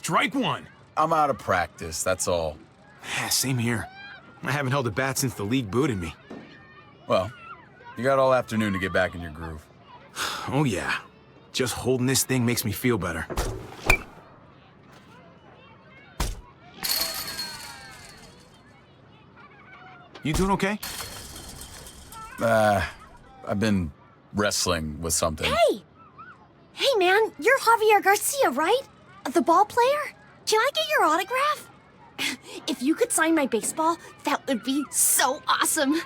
Strike one. I'm out of practice, that's all. Same here. I haven't held a bat since the league booted me. Well, you got all afternoon to get back in your groove. Oh yeah. Just holding this thing makes me feel better. You doing okay? I've been wrestling with something. Hey! Hey, man, you're Javier Garcia, right? The ball player? Can I get your autograph? If you could sign my baseball, that would be so awesome.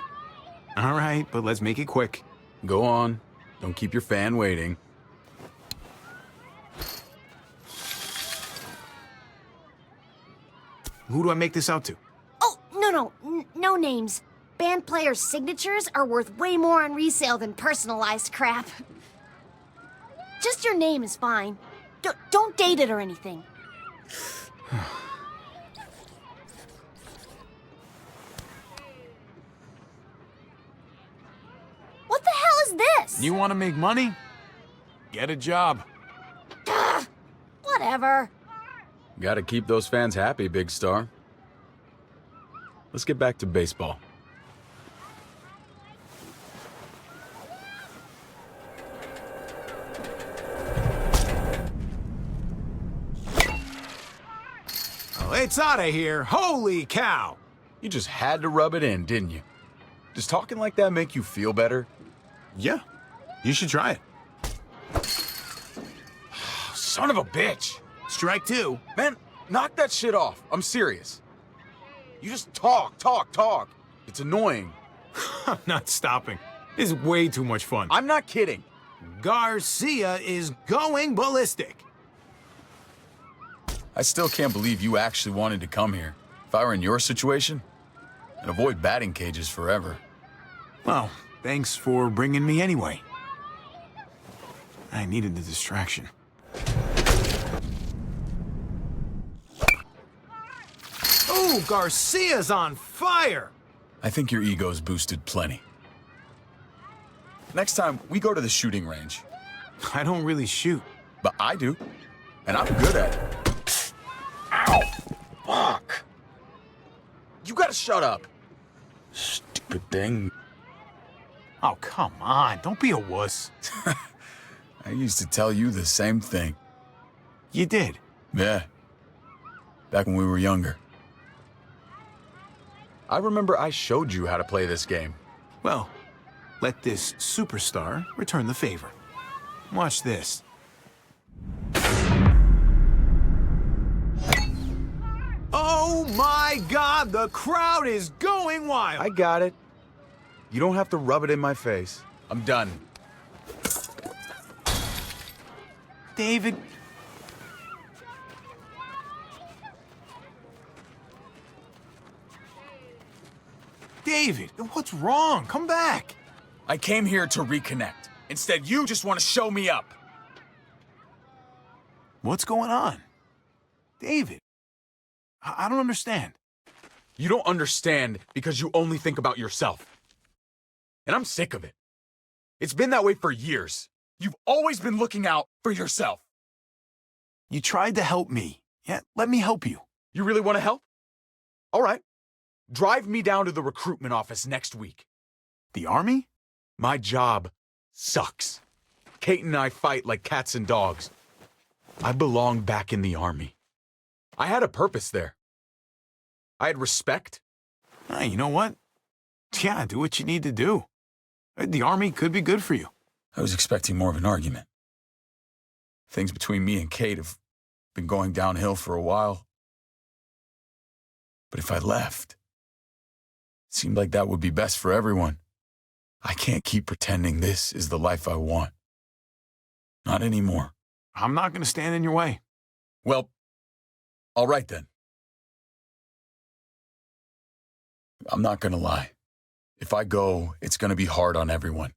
All right, but let's make it quick. Go on. Don't keep your fan waiting. Who do I make this out to? Oh, no names. Band players' signatures are worth way more on resale than personalized crap. Just your name is fine. Don't date it or anything. What the hell is this? You want to make money? Get a job. Ugh, whatever. Gotta keep those fans happy, big star. Let's get back to baseball. Well, it's out of here. Holy cow. You just had to rub it in, didn't you? Does talking like that make you feel better? Yeah, you should try it. Son of a bitch! Strike two. Man, knock that shit off. I'm serious. You just talk. It's annoying. I'm not stopping. This is way too much fun. I'm not kidding. Garcia is going ballistic. I still can't believe you actually wanted to come here. If I were in your situation, I'd avoid batting cages forever. Well, thanks for bringing me anyway. I needed the distraction. Ooh, Garcia's on fire! I think your ego's boosted plenty. Next time, we go to the shooting range. I don't really shoot. But I do. And I'm good at it. Ow! Fuck! You gotta shut up. Stupid thing. Oh, come on. Don't be a wuss. I used to tell you the same thing. You did. Yeah. Back when we were younger. I remember I showed you how to play this game. Well, let this superstar return the favor. Watch this. Oh my God, the crowd is going wild. I got it. You don't have to rub it in my face. I'm done. David. David, what's wrong? Come back. I came here to reconnect. Instead, you just want to show me up. What's going on? David, I don't understand. You don't understand because you only think about yourself. And I'm sick of it. It's been that way for years. You've always been looking out for yourself. You tried to help me. Yeah, let me help you. You really want to help? All right. Drive me down to the recruitment office next week. The army? My job sucks. Kate and I fight like cats and dogs. I belong back in the army. I had a purpose there. I had respect. You know what? Yeah, do what you need to do. The army could be good for you. I was expecting more of an argument. Things between me and Kate have been going downhill for a while. But if I left, it seemed like that would be best for everyone. I can't keep pretending this is the life I want. Not anymore. I'm not going to stand in your way. Well, all right then. I'm not going to lie. If I go, it's going to be hard on everyone.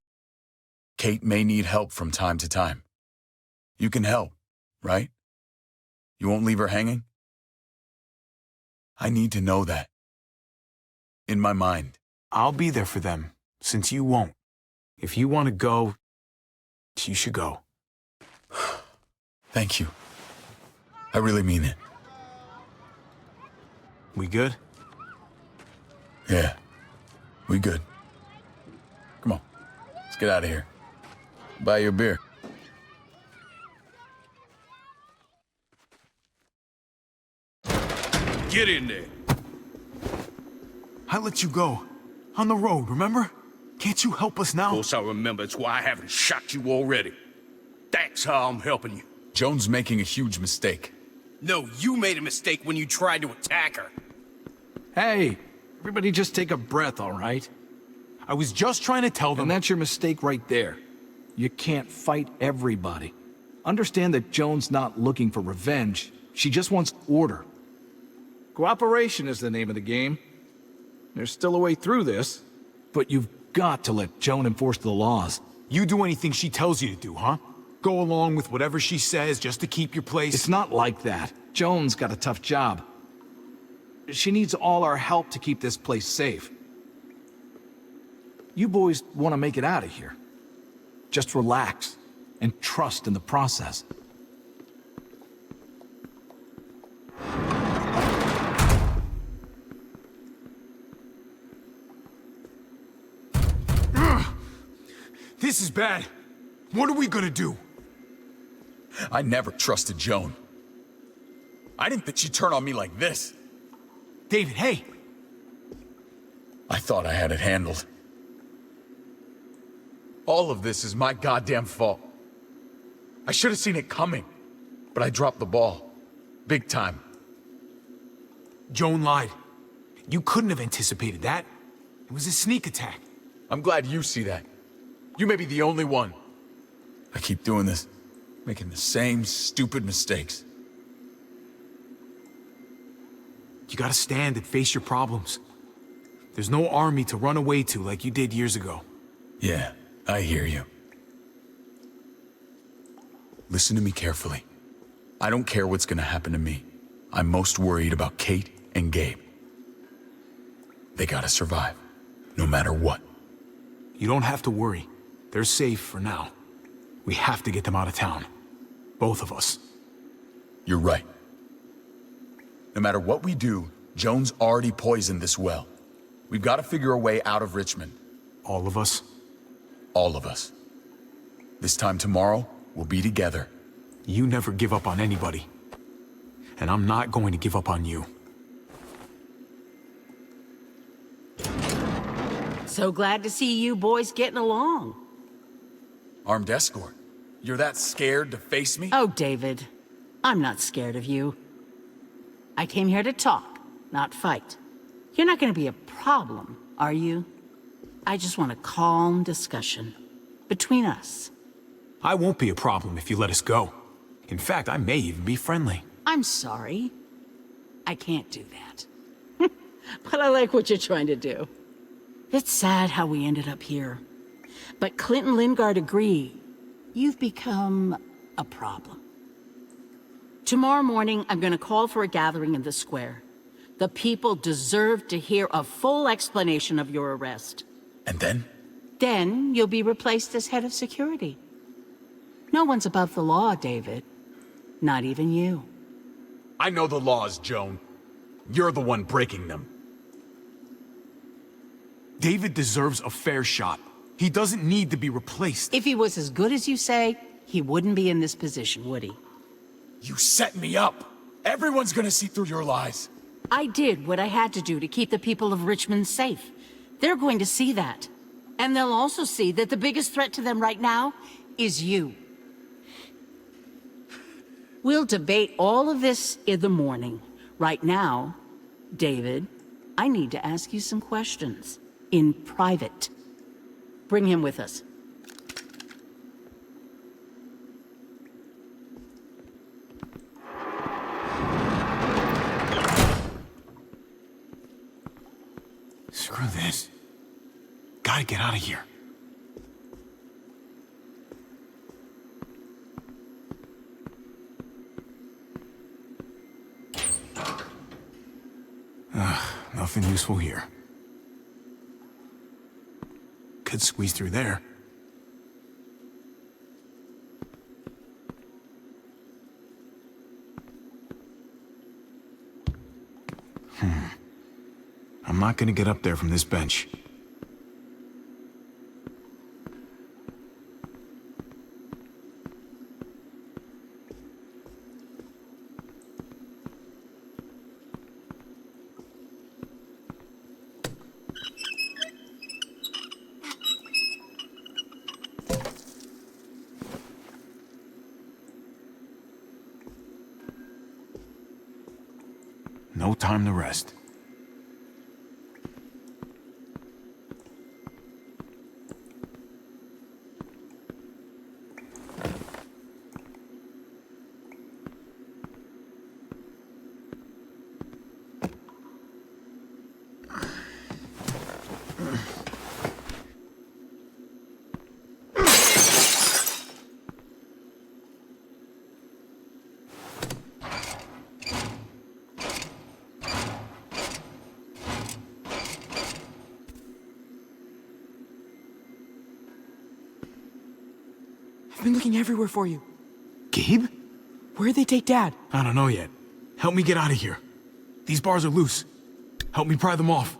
Kate may need help from time to time. You can help, right? You won't leave her hanging? I need to know that. In my mind. I'll be there for them, since you won't. If you want to go, you should go. Thank you. I really mean it. We good? Yeah, we good. Come on, let's get out of here. Buy you a beer. Get in there. I let you go. On the road, remember? Can't you help us Of now? course I remember. It's why I haven't shot you already. That's how I'm helping you. Joan's making a huge mistake. No, you made a mistake when you tried to attack her. Hey, everybody just take a breath, all right? I was just trying to tell them. And that's your mistake right there. You can't fight everybody. Understand that Joan's not looking for revenge. She just wants order. Cooperation is the name of the game. There's still a way through this, but you've got to let Joan enforce the laws. You do anything she tells you to do, huh? Go along with whatever she says just to keep your place. It's not like that. Joan's got a tough job. She needs all our help to keep this place safe. You boys want to make it out of here. Just relax and trust in the process. This is bad. What are we gonna do? I never trusted Joan. I didn't think she'd turn on me like this. David, hey! I thought I had it handled. All of this is my goddamn fault. I should have seen it coming, but I dropped the ball. Big time. Joan lied. You couldn't have anticipated that. It was a sneak attack. I'm glad you see that. You may be the only one. I keep doing this, making the same stupid mistakes. You gotta stand and face your problems. There's no army to run away to like you did years ago. Yeah, I hear you. Listen to me carefully. I don't care what's gonna happen to me. I'm most worried about Kate and Gabe. They gotta survive, no matter what. You don't have to worry. They're safe for now. We have to get them out of town. Both of us. You're right. No matter what we do, Joan's already poisoned this well. We've got to figure a way out of Richmond. All of us? All of us. This time tomorrow, we'll be together. You never give up on anybody. And I'm not going to give up on you. So glad to see you boys getting along. Armed escort. You're that scared to face me? Oh, David, I'm not scared of you. I came here to talk, not fight. You're not going to be a problem, are you? I just want a calm discussion between us. I won't be a problem if you let us go. In fact, I may even be friendly. I'm sorry. I can't do that. But I like what you're trying to do. It's sad how we ended up here. But Clint and Lingard agree. You've become a problem. Tomorrow morning, I'm going to call for a gathering in the square. The people deserve to hear a full explanation of your arrest. And then? Then you'll be replaced as head of security. No one's above the law, David. Not even you. I know the laws, Joan. You're the one breaking them. David deserves a fair shot. He doesn't need to be replaced. If he was as good as you say, he wouldn't be in this position, would he? You set me up. Everyone's gonna see through your lies. I did what I had to do to keep the people of Richmond safe. They're going to see that. And they'll also see that the biggest threat to them right now is you. We'll debate all of this in the morning. Right now, David, I need to ask you some questions. In private. Bring him with us. Screw this. Gotta get out of here. Nothing useful here. Could squeeze through there. I'm not gonna get up there from this bench. No time to rest. I've been looking everywhere for you. Gabe? Where'd they take Dad? I don't know yet. Help me get out of here. These bars are loose. Help me pry them off.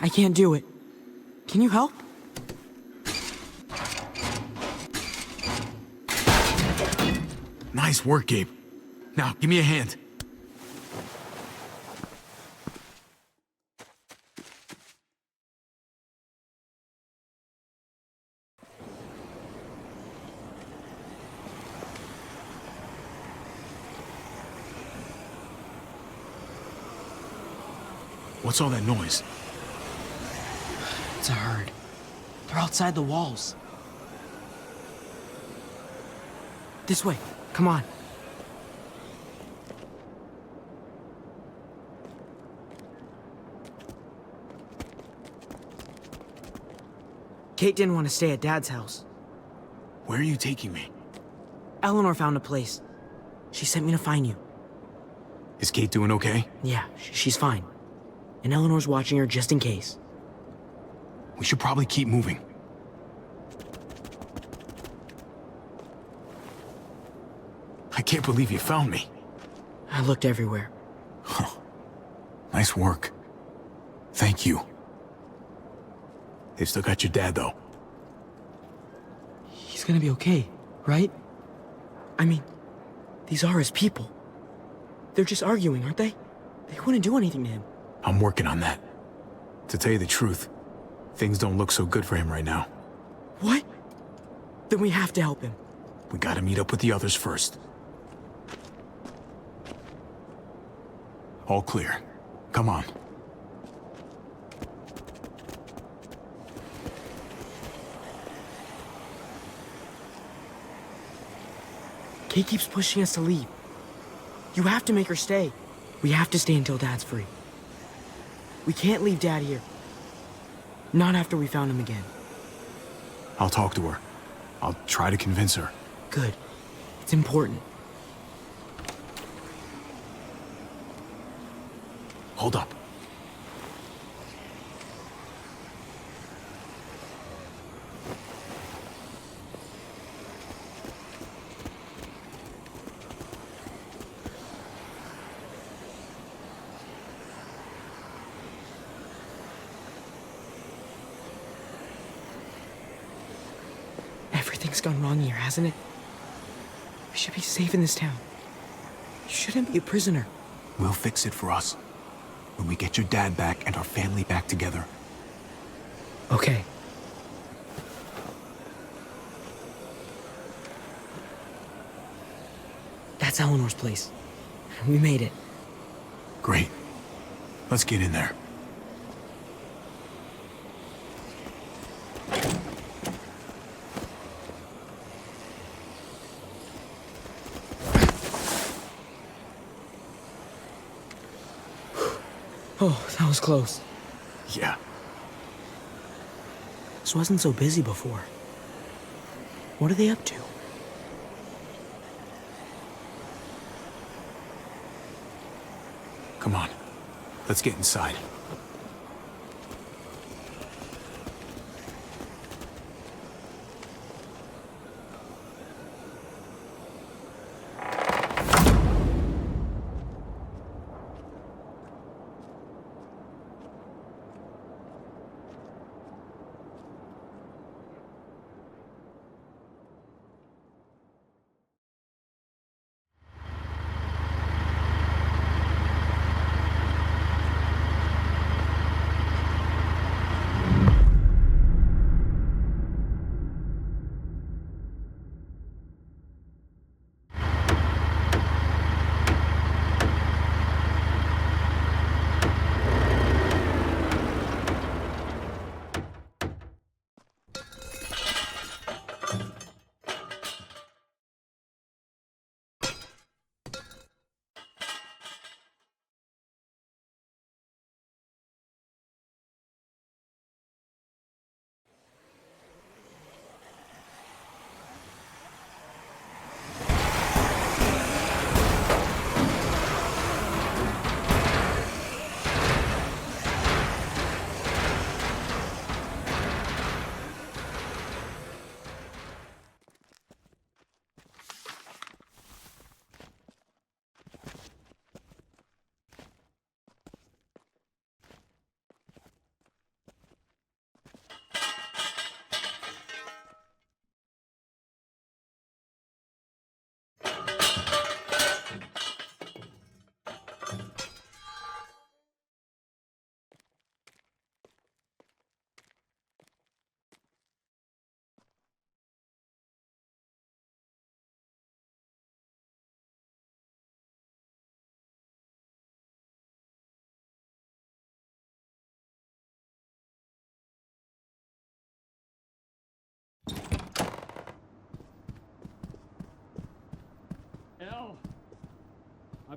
I can't do it. Can you help? Nice work, Gabe. Now, give me a hand. What's all that noise? It's a herd. They're outside the walls. This way. Come on. Kate didn't want to stay at Dad's house. Where are you taking me? Eleanor found a place. She sent me to find you. Is Kate doing okay? Yeah, she's fine. And Eleanor's watching her just in case. We should probably keep moving. I can't believe you found me. I looked everywhere. Nice work. Thank you. They've still got your dad, though. He's gonna be okay, right? I mean, these are his people. They're just arguing, aren't they? They wouldn't do anything to him. I'm working on that. To tell you the truth, things don't look so good for him right now. What? Then we have to help him. We gotta meet up with the others first. All clear. Come on. Kate keeps pushing us to leave. You have to make her stay. We have to stay until Dad's free. We can't leave Dad here. Not after we found him again. I'll talk to her. I'll try to convince her. Good. It's important. Hold up. Everything's gone wrong here, hasn't it? We should be safe in this town. You shouldn't be a prisoner. We'll fix it for us. When we get your dad back and our family back together. Okay. That's Eleanor's place. We made it. Great. Let's get in there. Oh, that was close. Yeah. This wasn't so busy before. What are they up to? Come on. Let's get inside.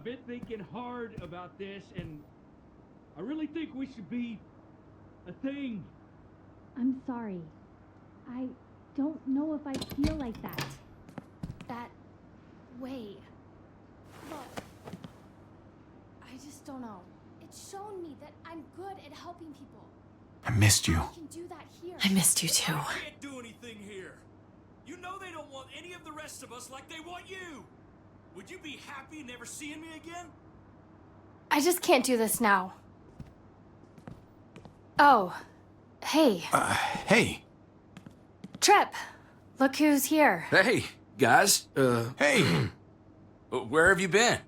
I've been thinking hard about this, and I really think we should be a thing. I'm sorry. I don't know if I feel like that. That way. Look, I just don't know. It's shown me that I'm good at helping people. I missed you. I can do that here. I missed you too. I can't do anything here. You know they don't want any of the rest of us like they want you. Would you be happy never seeing me again? I just can't do this now. Oh, hey. Hey. Trip, look who's here. Hey, guys. Hey. Where have you been?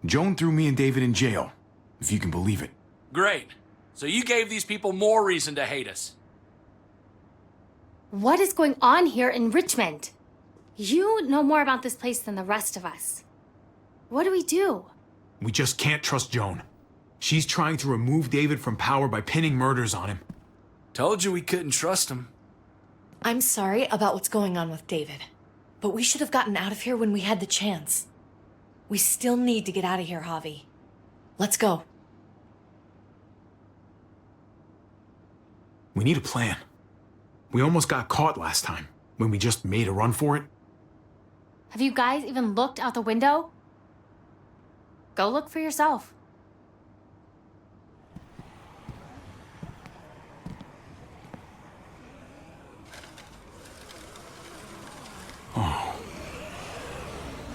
Joan threw me and David in jail, if you can believe it. Great. So you gave these people more reason to hate us. What is going on here in Richmond? You know more about this place than the rest of us. What do we do? We just can't trust Joan. She's trying to remove David from power by pinning murders on him. Told you we couldn't trust him. I'm sorry about what's going on with David, but we should have gotten out of here when we had the chance. We still need to get out of here, Javi. Let's go. We need a plan. We almost got caught last time, when we just made a run for it. Have you guys even looked out the window? Go look for yourself. Oh.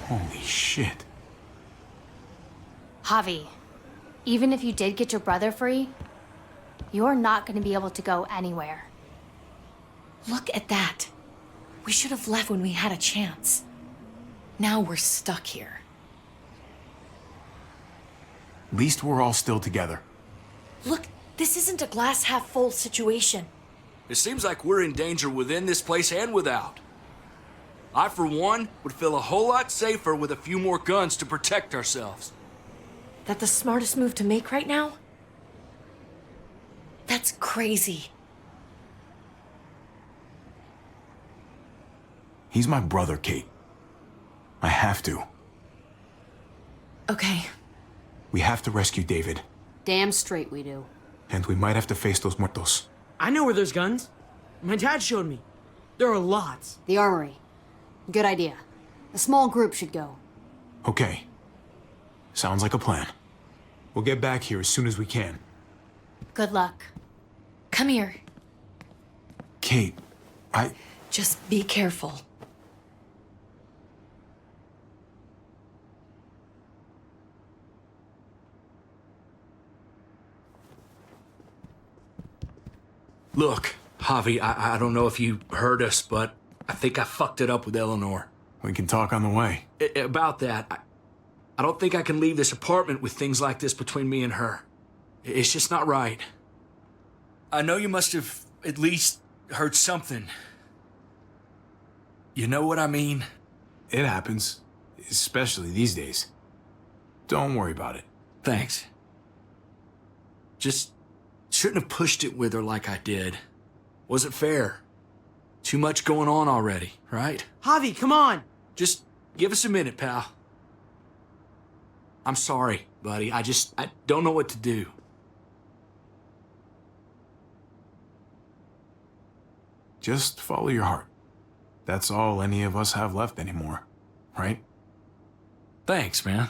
Holy shit. Javi, even if you did get your brother free, you're not going to be able to go anywhere. Look at that. We should have left when we had a chance. Now we're stuck here. At least we're all still together. Look, this isn't a glass half full situation. It seems like we're in danger within this place and without. I, for one, would feel a whole lot safer with a few more guns to protect ourselves. That the smartest move to make right now? That's crazy. He's my brother, Kate. I have to. Okay. We have to rescue David. Damn straight we do. And we might have to face those muertos. I know where there's guns. My dad showed me. There are lots. The armory. Good idea. A small group should go. Okay. Sounds like a plan. We'll get back here as soon as we can. Good luck. Come here. Kate, Just be careful. Look, Javi, I don't know if you heard us, but I think I fucked it up with Eleanor. We can talk on the way. About that, I don't think I can leave this apartment with things like this between me and her. It's just not right. I know you must have at least heard something. You know what I mean? It happens, especially these days. Don't worry about it. Thanks. Just shouldn't have pushed it with her like I did. Wasn't fair. Too much going on already, right? Javi, come on! Just give us a minute, pal. I'm sorry, buddy. I don't know what to do. Just follow your heart. That's all any of us have left anymore, right? Thanks, man.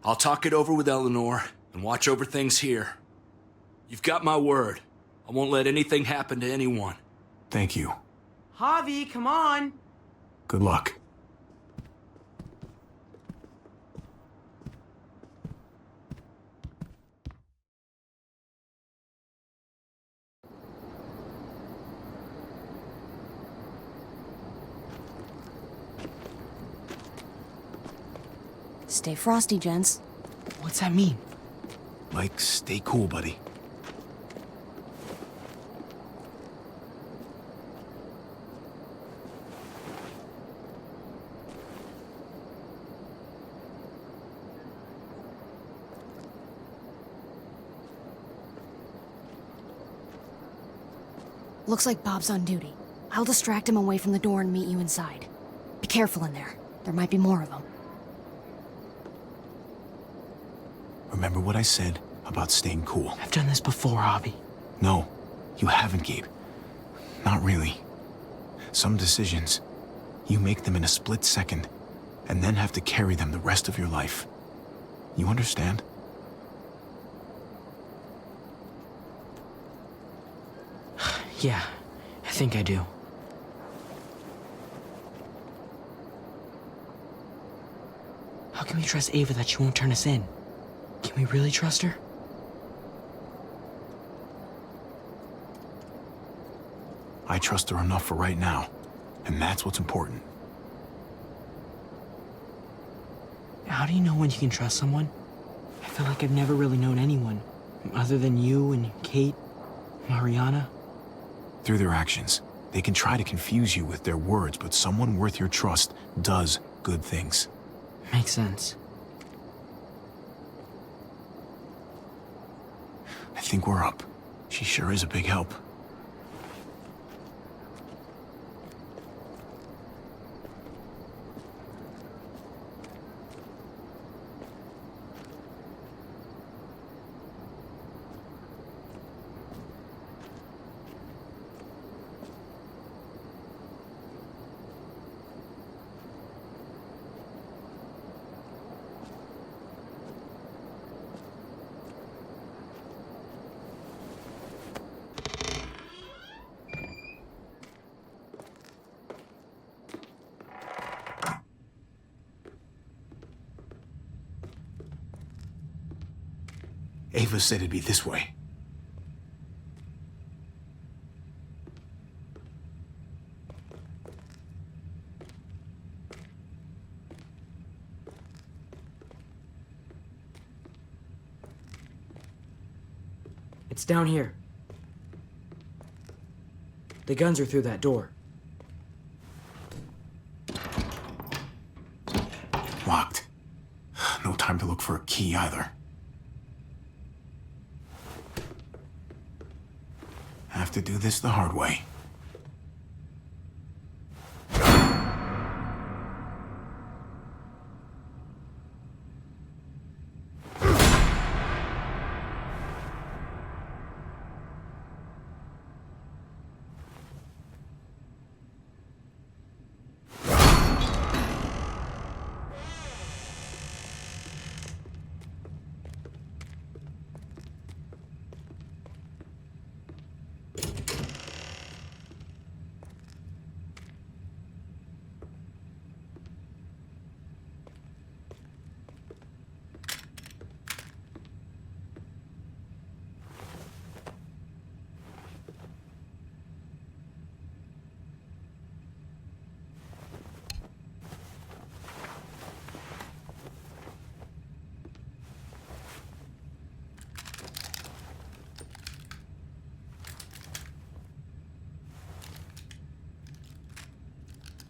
I'll talk it over with Eleanor and watch over things here. You've got my word. I won't let anything happen to anyone. Thank you. Javi, come on! Good luck. Stay frosty, gents. What's that mean? Like, stay cool, buddy. Looks like Bob's on duty. I'll distract him away from the door and meet you inside. Be careful in there. There might be more of them. Remember what I said about staying cool? I've done this before, Javi. No, you haven't, Gabe. Not really. Some decisions, you make them in a split second, and then have to carry them the rest of your life. You understand? Yeah, I think I do. How can we trust Ava that she won't turn us in? Can we really trust her? I trust her enough for right now, and that's what's important. How do you know when you can trust someone? I feel like I've never really known anyone, other than you and Kate, Mariana. Through their actions, they can try to confuse you with their words, but someone worth your trust does good things. Makes sense. I think we're up. She sure is a big help. Ava said it'd be this way. It's down here. The guns are through that door. Locked. No time to look for a key either. Have to do this the hard way.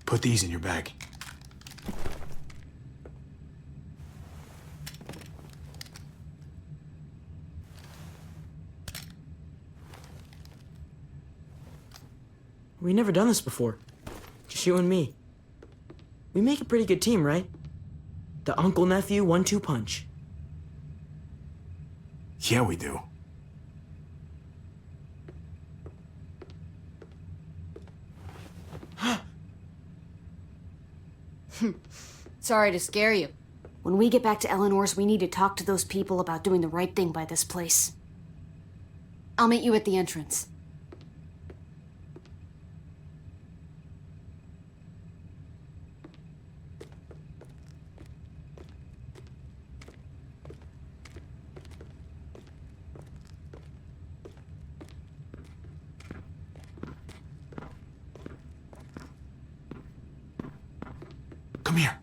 Put these in your bag. We've never done this before. Just you and me. We make a pretty good team, right? The uncle-nephew 1-2 punch. Yeah, we do. Sorry to scare you. When we get back to Eleanor's, we need to talk to those people about doing the right thing by this place. I'll meet you at the entrance. Come here.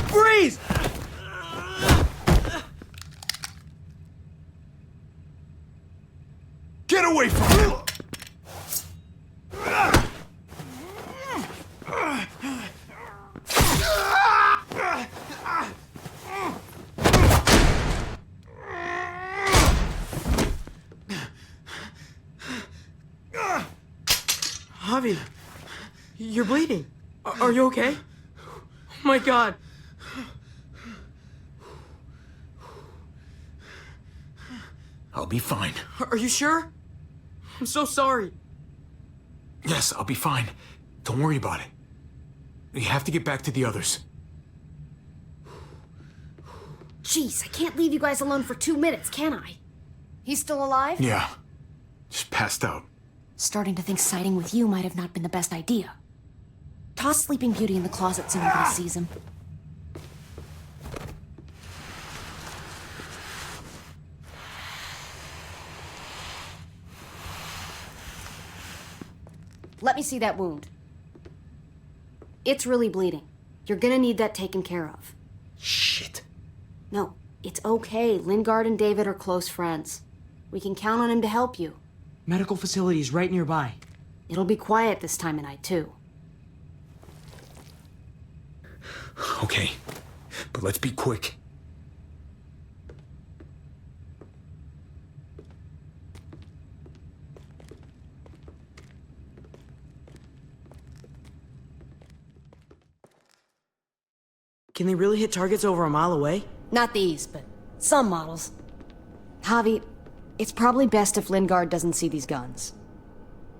Freeze! Get away from him! Javi, you're bleeding. Are you okay? Oh my God. I'll be fine. Are you sure? I'm so sorry. Yes, I'll be fine. Don't worry about it. We have to get back to the others. Jeez, I can't leave you guys alone for 2 minutes, can I? He's still alive? Yeah. Just passed out. Starting to think siding with you might have not been the best idea. Toss Sleeping Beauty in the closet so nobody sees him. Let me see that wound. It's really bleeding. You're gonna need that taken care of. Shit. No, it's okay. Lingard and David are close friends. We can count on him to help you. Medical facility is right nearby. It'll be quiet this time of night, too. Okay, but let's be quick. Can they really hit targets over a mile away? Not these, but some models. Javi, it's probably best if Lingard doesn't see these guns.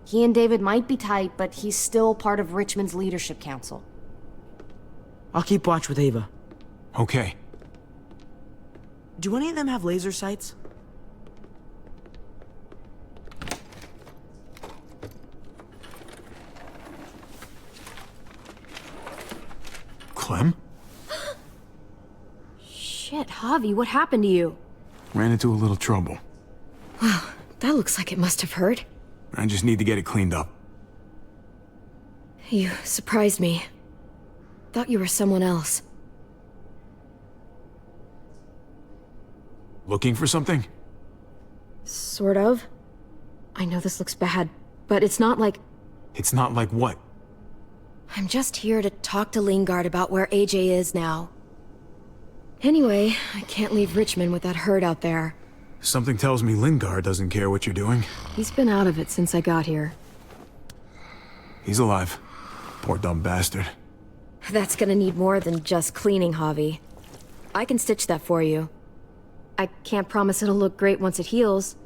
He and David might be tight, but he's still part of Richmond's leadership council. I'll keep watch with Ava. Okay. Do any of them have laser sights? Clem? Shit, Javi, what happened to you? Ran into a little trouble. Wow, that looks like it must have hurt. I just need to get it cleaned up. You surprised me. Thought you were someone else. Looking for something? Sort of. I know this looks bad, but it's not like... It's not like what? I'm just here to talk to Lingard about where AJ is now. Anyway, I can't leave Richmond with that herd out there. Something tells me Lingard doesn't care what you're doing. He's been out of it since I got here. He's alive. Poor dumb bastard. That's gonna need more than just cleaning, Javi. I can stitch that for you. I can't promise it'll look great once it heals.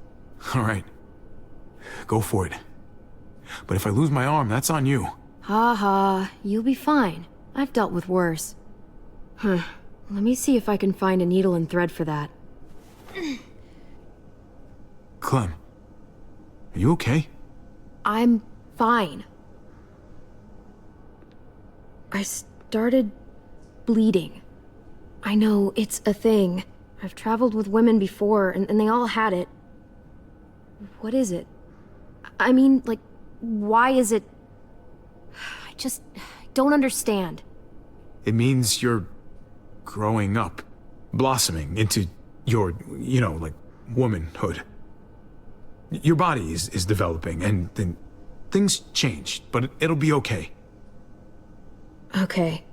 All right. Go for it. But if I lose my arm, that's on you. Ha ha, you'll be fine. I've dealt with worse. Let me see if I can find a needle and thread for that. Clem, are you okay? I'm fine. I started bleeding. I know, it's a thing. I've traveled with women before, and they all had it. What is it? I mean, like, why is it... I just don't understand. It means you're growing up, blossoming into your, like, womanhood. Your body is developing, and then things change, but it'll be okay. Okay.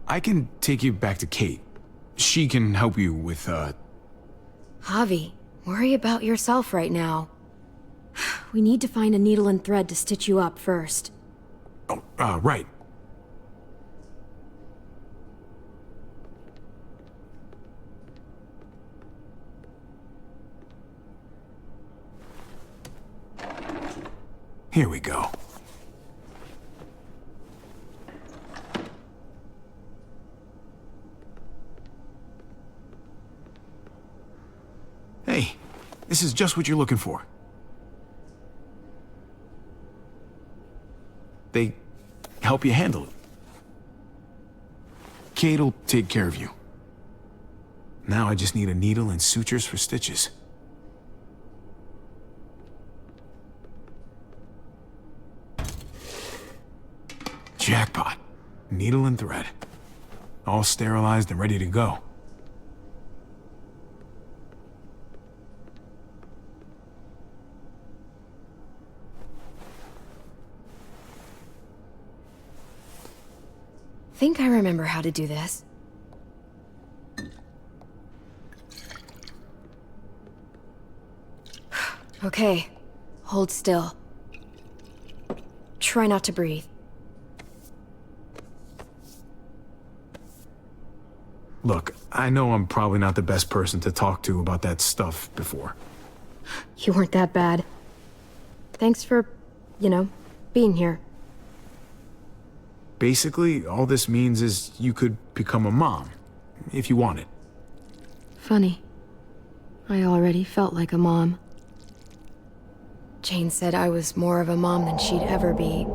I can take you back to Kate. She can help you with, Javi, worry about yourself right now. We need to find a needle and thread to stitch you up first. Oh, right. Here we go. Hey, this is just what you're looking for. They help you handle it. Kate'll take care of you. Now I just need a needle and sutures for stitches. Jackpot. Needle and thread. All sterilized and ready to go. Think I remember how to do this. Okay, hold still. Try not to breathe. Look, I know I'm probably not the best person to talk to about that stuff before. You weren't that bad. Thanks for, being here. Basically, all this means is you could become a mom, if you wanted. Funny. I already felt like a mom. Jane said I was more of a mom than she'd ever be.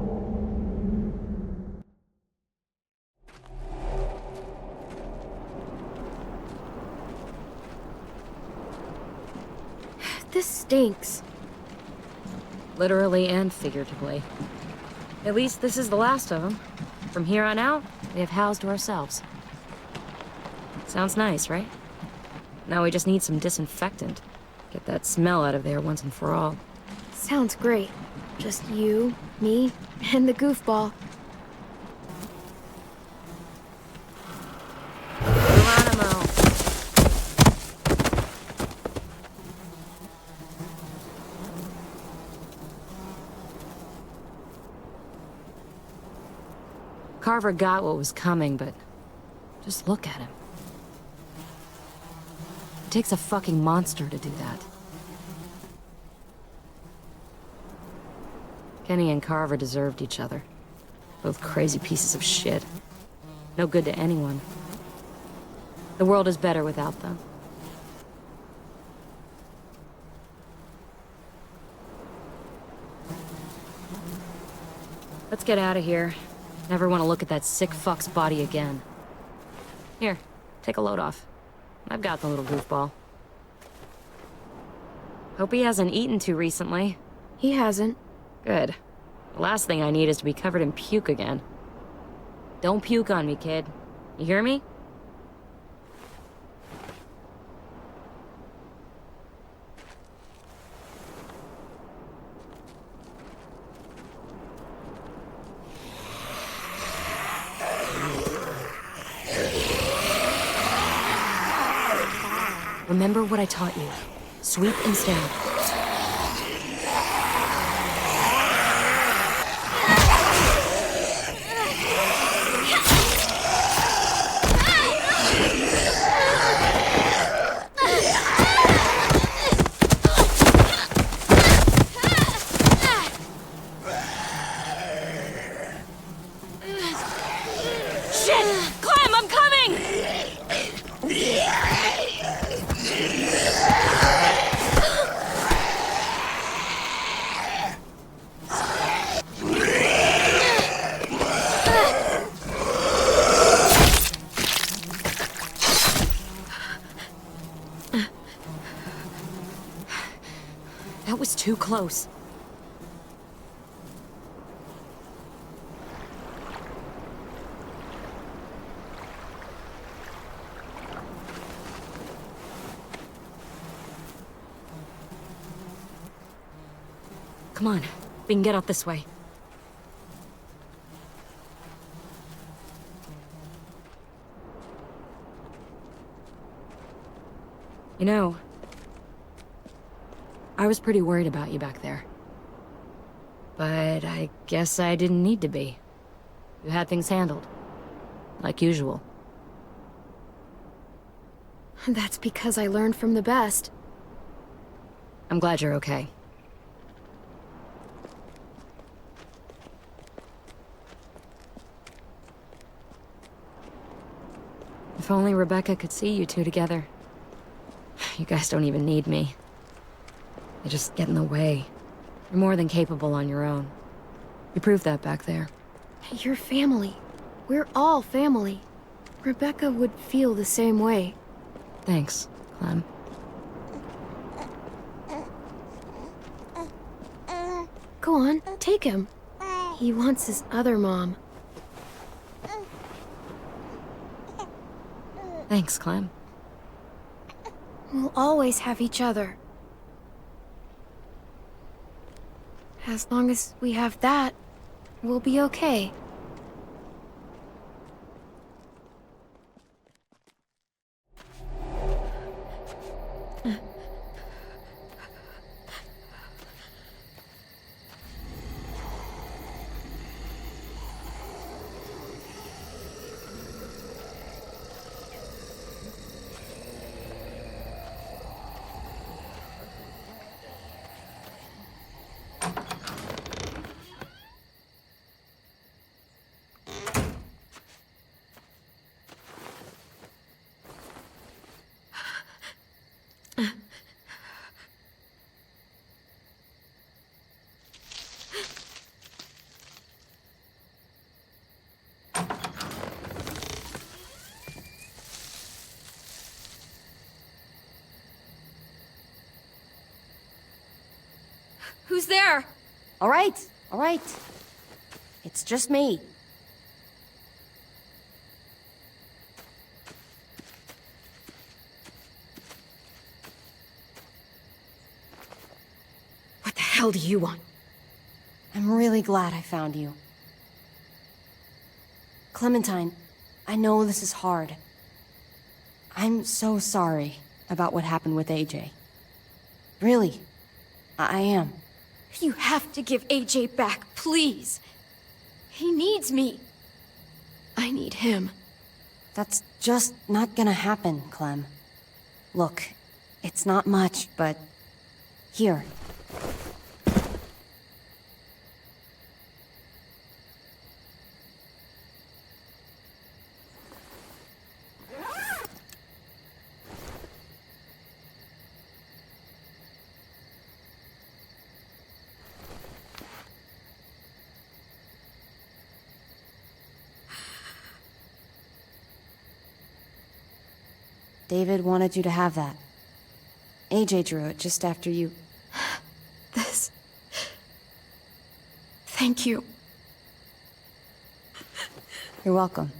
This stinks. Literally and figuratively. At least this is the last of them. From here on out, we have housed to ourselves. Sounds nice, right? Now we just need some disinfectant. Get that smell out of there once and for all. Sounds great. Just you, me, and the goofball. Geronimo. Carver got what was coming, but just look at him. It takes a fucking monster to do that. Kenny and Carver deserved each other. Both crazy pieces of shit. No good to anyone. The world is better without them. Let's get out of here. Never want to look at that sick fuck's body again. Here, take a load off. I've got the little goofball. Hope he hasn't eaten too recently. He hasn't. Good. The last thing I need is to be covered in puke again. Don't puke on me, kid. You hear me? Remember what I taught you. Sweep and stab. That was too close. Come on, we can get out this way. You know, I was pretty worried about you back there. But I guess I didn't need to be. You had things handled. Like usual. That's because I learned from the best. I'm glad you're okay. If only Rebecca could see you two together. You guys don't even need me. You just get in the way. You're more than capable on your own. You proved that back there. You're family. We're all family. Rebecca would feel the same way. Thanks, Clem. Go on, take him. He wants his other mom. Thanks, Clem. We'll always have each other. As long as we have that, we'll be okay. Who's there? All right, all right. It's just me. What the hell do you want? I'm really glad I found you. Clementine, I know this is hard. I'm so sorry about what happened with AJ. Really, I am. You have to give AJ back, please. He needs me. I need him. That's just not gonna happen, Clem. Look, it's not much, but... Here. David wanted you to have that. AJ drew it just after you... This... Thank you. You're welcome.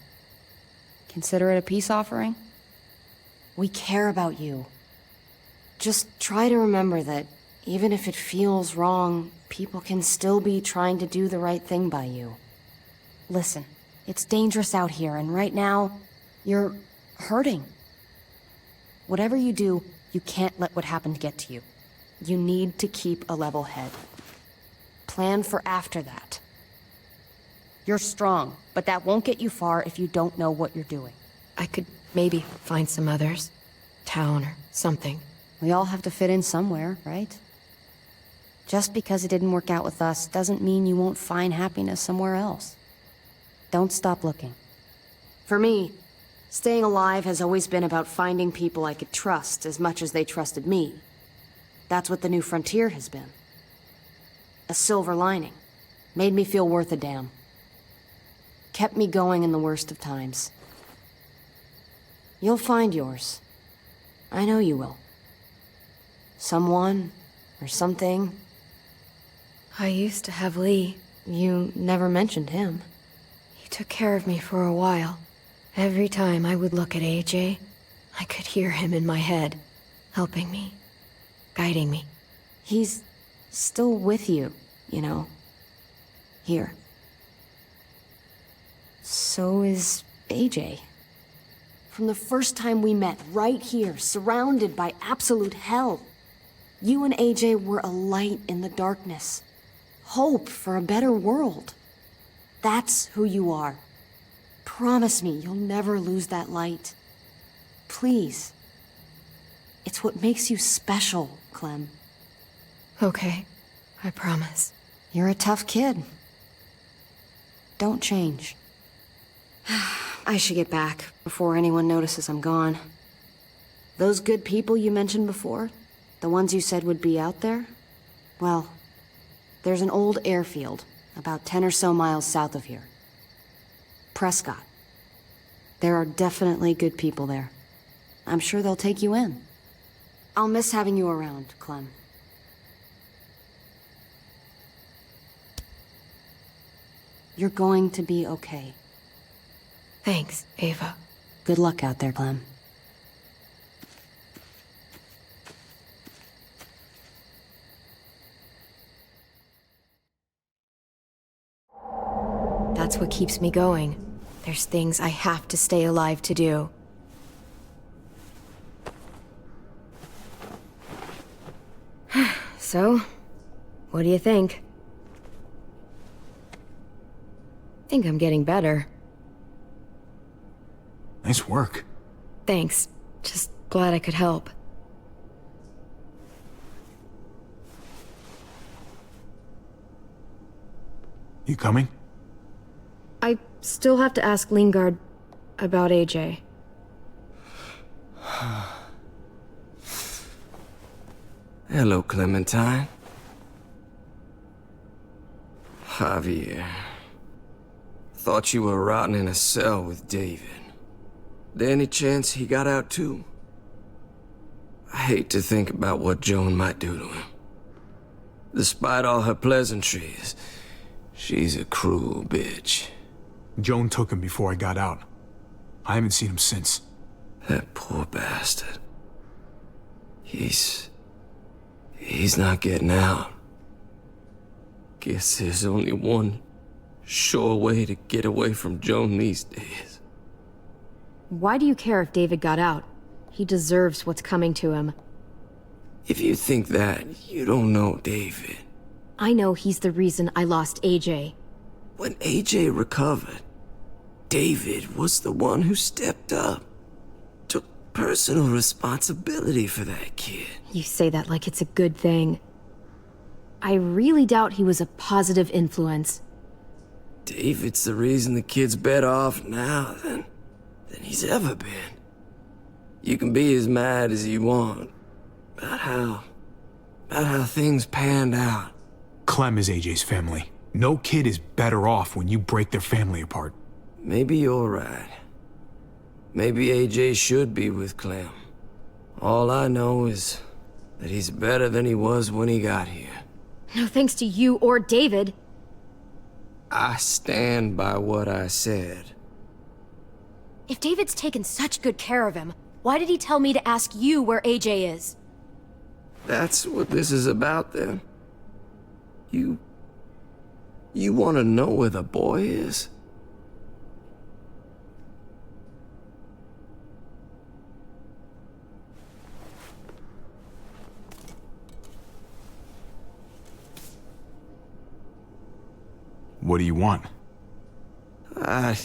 Consider it a peace offering? We care about you. Just try to remember that even if it feels wrong, people can still be trying to do the right thing by you. Listen, it's dangerous out here, and right now, you're hurting. Whatever you do, you can't let what happened get to you. You need to keep a level head. Plan for after that. You're strong, but that won't get you far if you don't know what you're doing. I could maybe find some others. Town or something. We all have to fit in somewhere, right? Just because it didn't work out with us doesn't mean you won't find happiness somewhere else. Don't stop looking. For me, staying alive has always been about finding people I could trust as much as they trusted me. That's what the new frontier has been. A silver lining. Made me feel worth a damn. Kept me going in the worst of times. You'll find yours. I know you will. Someone, or something. I used to have Lee. You never mentioned him. He took care of me for a while. Every time I would look at AJ, I could hear him in my head, helping me, guiding me. He's still with you, you know. Here. So is AJ. From the first time we met, right here, surrounded by absolute hell, you and AJ were a light in the darkness. Hope for a better world. That's who you are. Promise me you'll never lose that light. Please. It's what makes you special, Clem. Okay, I promise. You're a tough kid. Don't change. I should get back before anyone notices I'm gone. Those good people you mentioned before, the ones you said would be out there, well, there's an old airfield about 10 or so miles south of here. Prescott. There are definitely good people there. I'm sure they'll take you in. I'll miss having you around, Clem. You're going to be okay. Thanks, Ava. Good luck out there, Clem. That's what keeps me going. There's things I have to stay alive to do. So, what do you think? Think I'm getting better. Nice work. Thanks. Just glad I could help. You coming? I still have to ask Lingard about AJ. Hello, Clementine. Javier. Thought you were rotting in a cell with David. There any chance he got out too? I hate to think about what Joan might do to him. Despite all her pleasantries, she's a cruel bitch. Joan took him before I got out. I haven't seen him since. That poor bastard. He's not getting out. Guess there's only one sure way to get away from Joan these days. Why do you care if David got out? He deserves what's coming to him. If you think that, you don't know David. I know he's the reason I lost AJ. When AJ recovered, David was the one who stepped up. Took personal responsibility for that kid. You say that like it's a good thing. I really doubt he was a positive influence. David's the reason the kid's better off now than he's ever been. You can be as mad as you want about how things panned out. Clem is AJ's family. No kid is better off when you break their family apart. Maybe you're right. Maybe AJ should be with Clem. All I know is that he's better than he was when he got here. No thanks to you or David. I stand by what I said. If David's taken such good care of him, why did he tell me to ask you where AJ is? That's what this is about, then. You want to know where the boy is? What do you want? I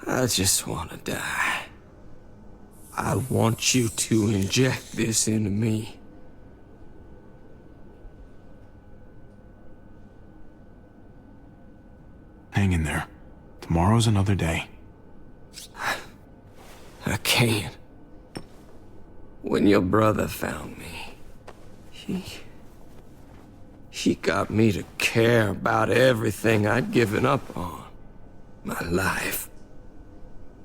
just want to die. I want you to inject this into me. Hang in there. Tomorrow's another day. I can't. When your brother found me, he got me to care about everything I'd given up on. My life.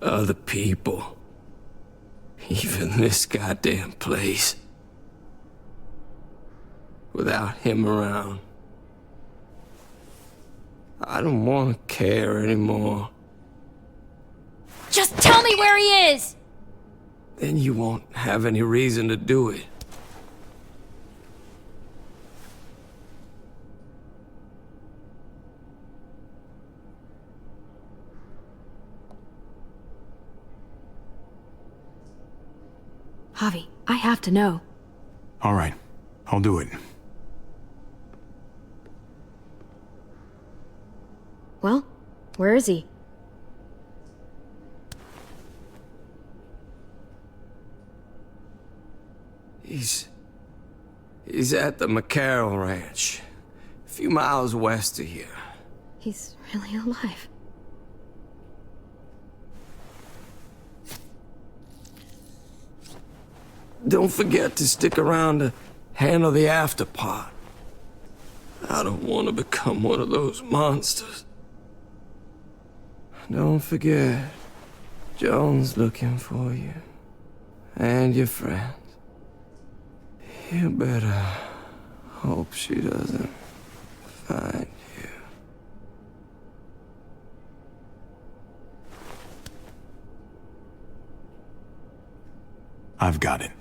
Other people. Even this goddamn place. Without him around, I don't want to care anymore. Just tell me where he is! Then you won't have any reason to do it. Javi, I have to know. All right, I'll do it. Well, where is he? He's at the McCarroll Ranch, a few miles west of here. He's really alive. Don't forget to stick around to handle the after part. I don't want to become one of those monsters. Don't forget, Joan's looking for you. And your friends. You better hope she doesn't find you. I've got it.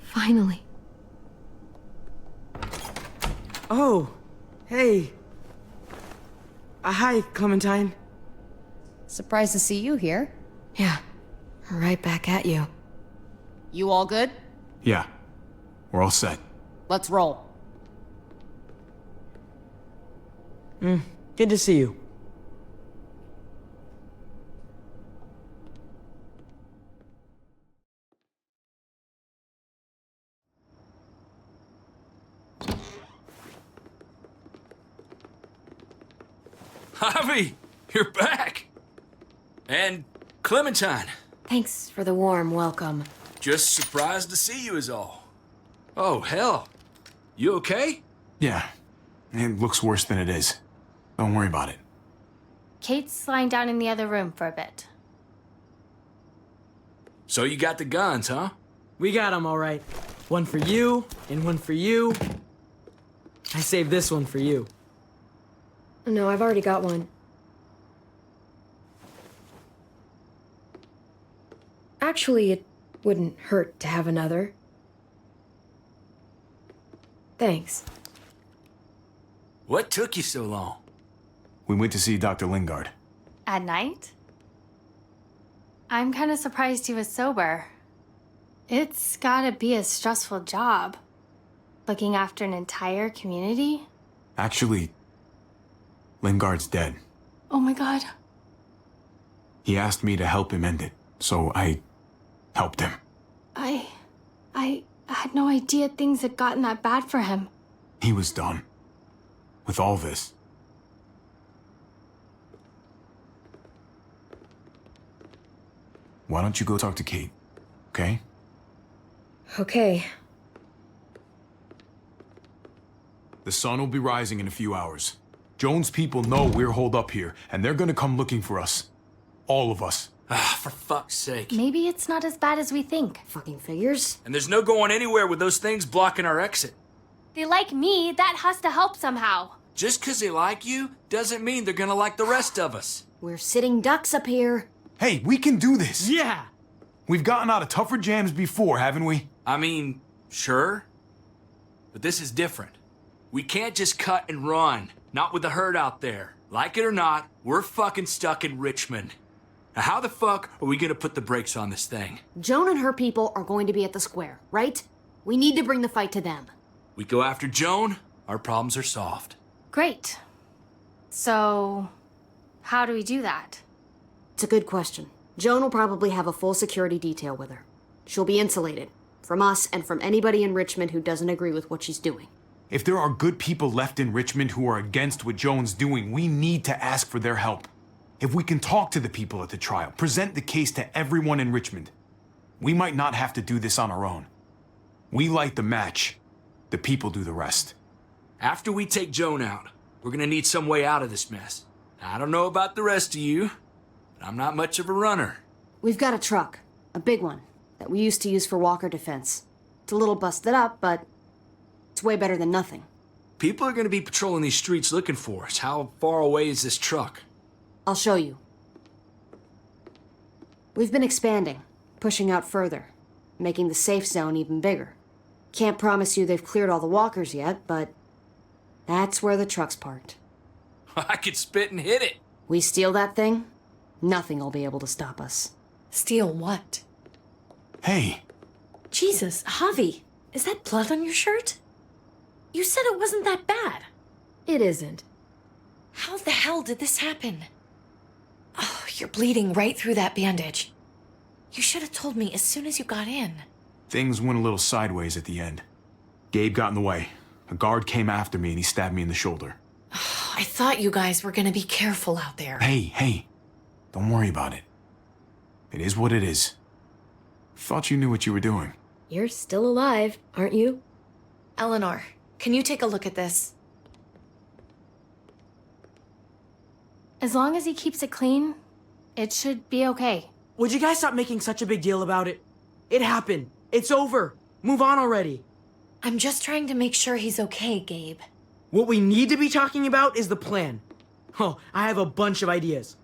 Finally. Oh, hey. Hi, Clementine. Surprised to see you here. Yeah, right back at you. You all good? Yeah, we're all set. Let's roll. Good to see you. Javi, you're back. And Clementine. Thanks for the warm welcome. Just surprised to see you is all. Oh, hell. You okay? Yeah, it looks worse than it is. Don't worry about it. Kate's lying down in the other room for a bit. So you got the guns, huh? We got them all right. One for you, and one for you. I saved this one for you. No, I've already got one. Actually, it wouldn't hurt to have another. Thanks. What took you so long? We went to see Dr. Lingard. At night? I'm kind of surprised he was sober. It's gotta be a stressful job. Looking after an entire community? Actually, Lingard's dead. Oh my god. He asked me to help him end it, so I helped him. I had no idea things had gotten that bad for him. He was done with all this. Why don't you go talk to Kate, okay? Okay. The sun will be rising in a few hours. Jones' people know we're holed up here, and they're gonna come looking for us. All of us. Ah, for fuck's sake. Maybe it's not as bad as we think. Fucking figures. And there's no going anywhere with those things blocking our exit. They like me, that has to help somehow. Just 'cause they like you doesn't mean they're gonna like the rest of us. We're sitting ducks up here. Hey, we can do this! Yeah! We've gotten out of tougher jams before, haven't we? I mean, sure. But this is different. We can't just cut and run. Not with the herd out there. Like it or not, we're fucking stuck in Richmond. Now how the fuck are we gonna put the brakes on this thing? Joan and her people are going to be at the square, right? We need to bring the fight to them. We go after Joan, our problems are solved. Great. So, how do we do that? It's a good question. Joan will probably have a full security detail with her. She'll be insulated. From us and from anybody in Richmond who doesn't agree with what she's doing. If there are good people left in Richmond who are against what Joan's doing, we need to ask for their help. If we can talk to the people at the trial, present the case to everyone in Richmond, we might not have to do this on our own. We light the match. The people do the rest. After we take Joan out, we're gonna need some way out of this mess. I don't know about the rest of you, but I'm not much of a runner. We've got a truck. A big one. That we used to use for walker defense. It's a little busted up, but it's way better than nothing. People are gonna be patrolling these streets looking for us. How far away is this truck? I'll show you. We've been expanding, pushing out further, making the safe zone even bigger. Can't promise you they've cleared all the walkers yet, but that's where the truck's parked. I could spit and hit it. We steal that thing, nothing will be able to stop us. Steal what? Hey. Jesus, Javi, is that blood on your shirt? You said it wasn't that bad. It isn't. How the hell did this happen? Oh, you're bleeding right through that bandage. You should have told me as soon as you got in. Things went a little sideways at the end. Gabe got in the way. A guard came after me and he stabbed me in the shoulder. I thought you guys were gonna be careful out there. Hey. Don't worry about it. It is what it is. Thought you knew what you were doing. You're still alive, aren't you? Eleanor, can you take a look at this? As long as he keeps it clean, it should be okay. Would you guys stop making such a big deal about it? It happened. It's over. Move on already. I'm just trying to make sure he's okay, Gabe. What we need to be talking about is the plan. Oh, I have a bunch of ideas.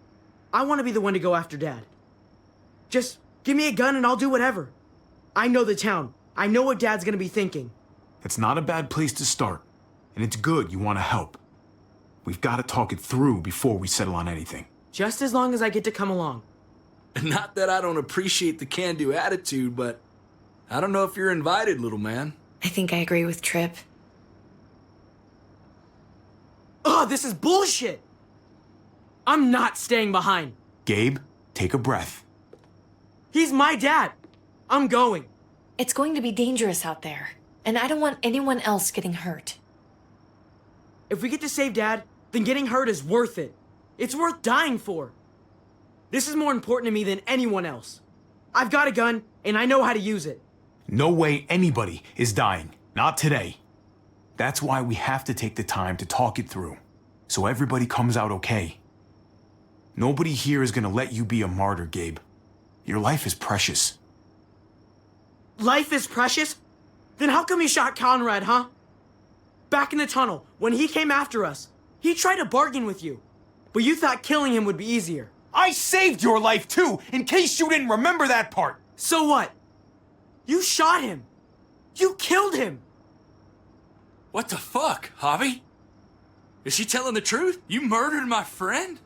I want to be the one to go after Dad. Just give me a gun and I'll do whatever. I know the town. I know what Dad's gonna be thinking. It's not a bad place to start. And it's good you want to help. We've got to talk it through before we settle on anything. Just as long as I get to come along. Not that I don't appreciate the can-do attitude, but I don't know if you're invited, little man. I think I agree with Tripp. Oh, this is bullshit! I'm not staying behind. Gabe, take a breath. He's my dad. I'm going. It's going to be dangerous out there, and I don't want anyone else getting hurt. If we get to save Dad, then getting hurt is worth it. It's worth dying for. This is more important to me than anyone else. I've got a gun, and I know how to use it. No way anybody is dying. Not today. That's why we have to take the time to talk it through, so everybody comes out okay. Nobody here is gonna let you be a martyr, Gabe. Your life is precious. Life is precious? Then how come you shot Conrad, huh? Back in the tunnel, when he came after us, he tried to bargain with you. But you thought killing him would be easier. I saved your life too, in case you didn't remember that part. So what? You shot him. You killed him. What the fuck, Javi? Is she telling the truth? You murdered my friend?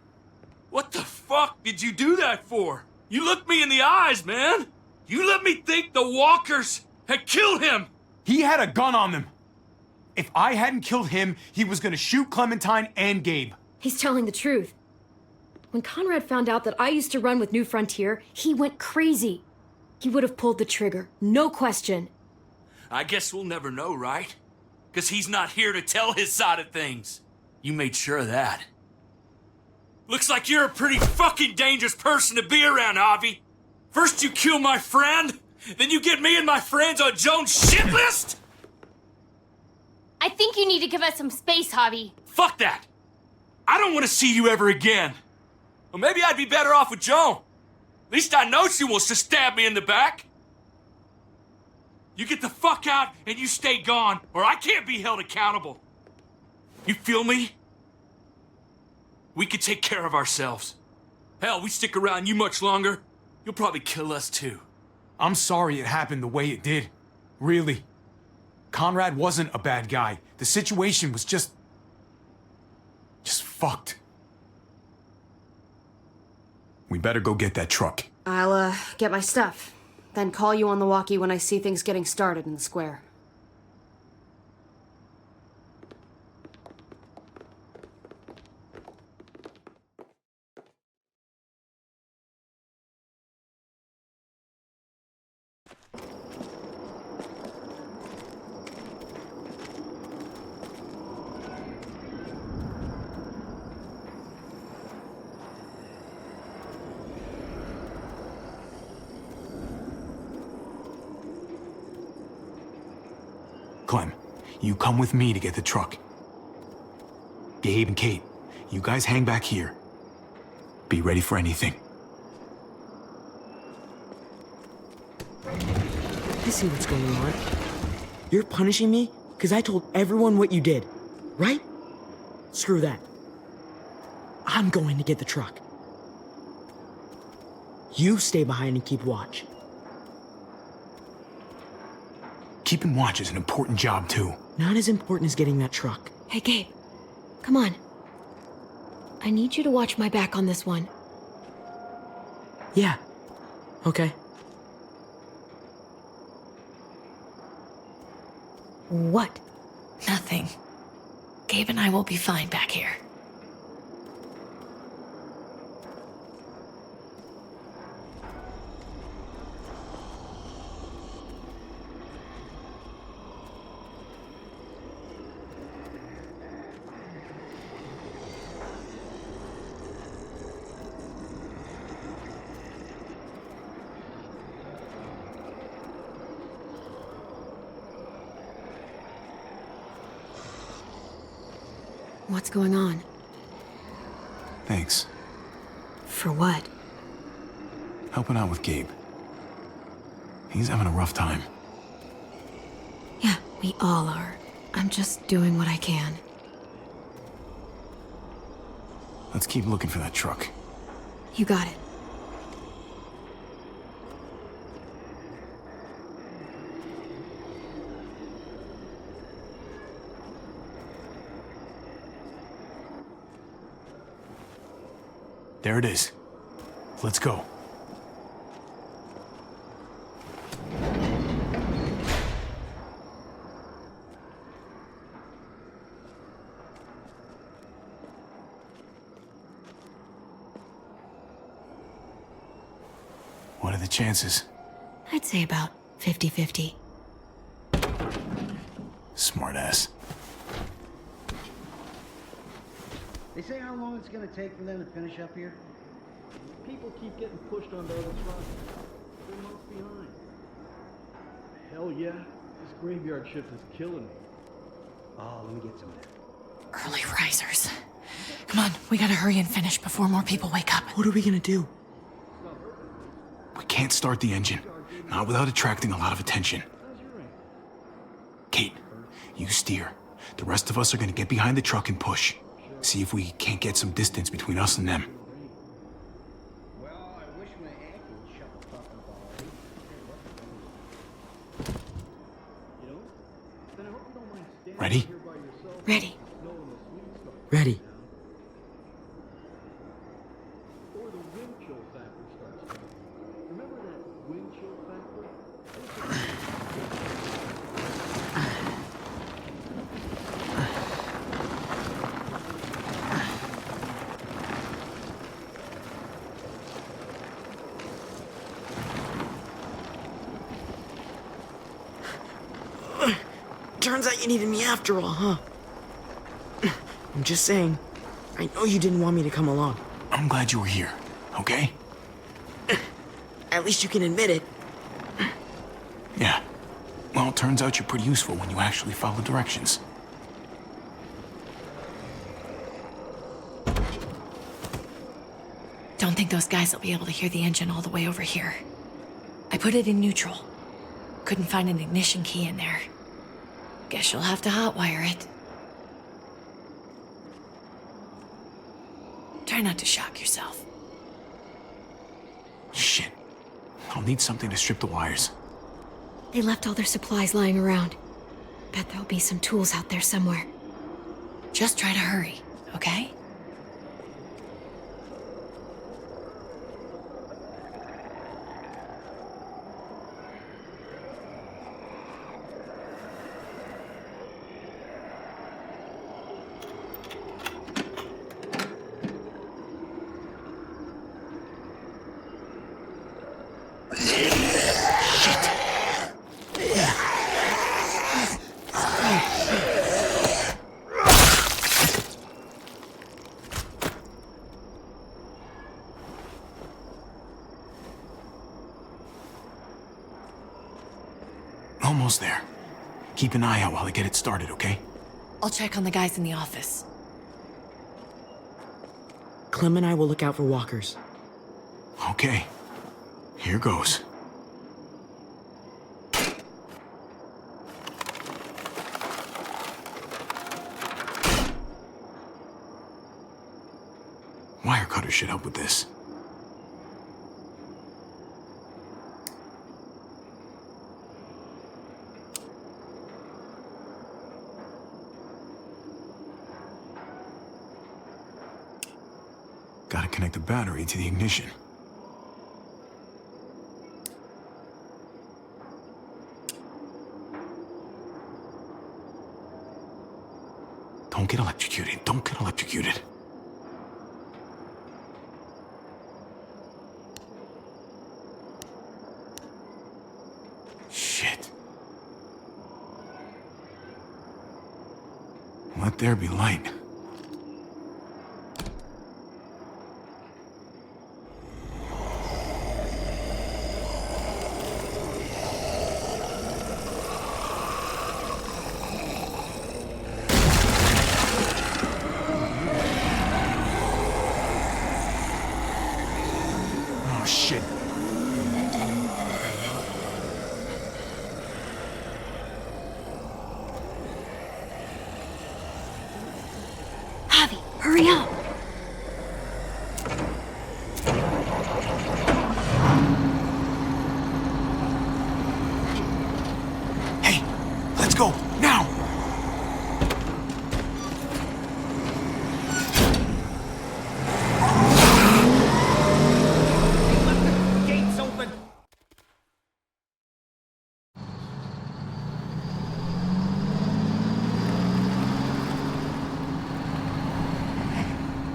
What the fuck did you do that for? You looked me in the eyes, man. You let me think the walkers had killed him. He had a gun on them. If I hadn't killed him, he was gonna shoot Clementine and Gabe. He's telling the truth. When Conrad found out that I used to run with New Frontier, he went crazy. He would have pulled the trigger, no question. I guess we'll never know, right? Because he's not here to tell his side of things. You made sure of that. Looks like you're a pretty fucking dangerous person to be around, Javi. First you kill my friend, then you get me and my friends on Jones' shit list? I think you need to give us some space, Javi. Fuck that. I don't want to see you ever again. Well, maybe I'd be better off with Joan. At least I know she wants to stab me in the back. You get the fuck out and you stay gone, or I can't be held accountable. You feel me? We can take care of ourselves. Hell, we stick around you much longer, you'll probably kill us too. I'm sorry it happened the way it did. Really. Conrad wasn't a bad guy. The situation was just fucked. We better go get that truck. I'll, get my stuff. Then call you on the walkie when I see things getting started in the square. Clem, you come with me to get the truck. Gabe and Kate, you guys hang back here. Be ready for anything. I see what's going on. You're punishing me because I told everyone what you did, right? Screw that. I'm going to get the truck. You stay behind and keep watch. Keeping watch is an important job, too. Not as important as getting that truck. Hey, Gabe. Come on. I need you to watch my back on this one. Yeah. Okay. What? Nothing. Gabe and I will be fine back here. What's going on? Thanks. For what? Helping out with Gabe. He's having a rough time. Yeah, we all are. I'm just doing what I can. Let's keep looking for that truck. You got it. There it is. Let's go. What are the chances? I'd say about 50-50. Smartass. They say how long it's gonna take for them to finish up here? People keep getting pushed onto other trucks. They're months behind. Hell yeah. This graveyard shift is killing me. Oh, let me get some of that. Early risers. Come on, we gotta hurry and finish before more people wake up. What are we gonna do? We can't start the engine, not without attracting a lot of attention. Kate, you steer. The rest of us are gonna get behind the truck and push. See if we can't get some distance between us and them. Well, I wish my ankle would shut the fuck up already. You know? Then I hope you don't mind standing Ready? here by yourself. Ready. Knowing the sweet stuff. Ready. Or the wind chill factor starts coming. Remember that wind chill factor? Turns out you needed me after all, huh? I'm just saying, I know you didn't want me to come along. I'm glad you were here, okay? At least you can admit it. Yeah. Well, it turns out you're pretty useful when you actually follow directions. Don't think those guys will be able to hear the engine all the way over here. I put it in neutral. Couldn't find an ignition key in there. Guess you'll have to hotwire it. Try not to shock yourself. Shit. I'll need something to strip the wires. They left all their supplies lying around. Bet there'll be some tools out there somewhere. Just try to hurry, okay? Almost there. Keep an eye out while I get it started, okay? I'll check on the guys in the office. Clem and I will look out for walkers. Okay. Here goes. Wire cutter should help with this. Gotta connect the battery to the ignition. Don't get electrocuted. Don't get electrocuted. Shit. Let there be light. Oh, shit. Javi, hurry up! Hey, let's go, now! Gates open!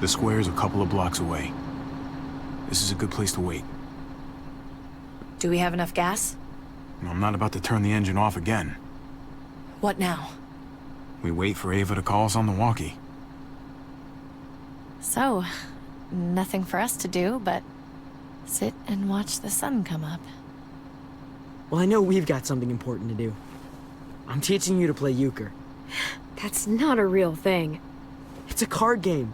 The square's a couple of blocks away. This is a good place to wait. Do we have enough gas? I'm not about to turn the engine off again. What now? We wait for Ava to call us on the walkie. So, nothing for us to do but sit and watch the sun come up. Well, I know we've got something important to do. I'm teaching you to play euchre. That's not a real thing. It's a card game.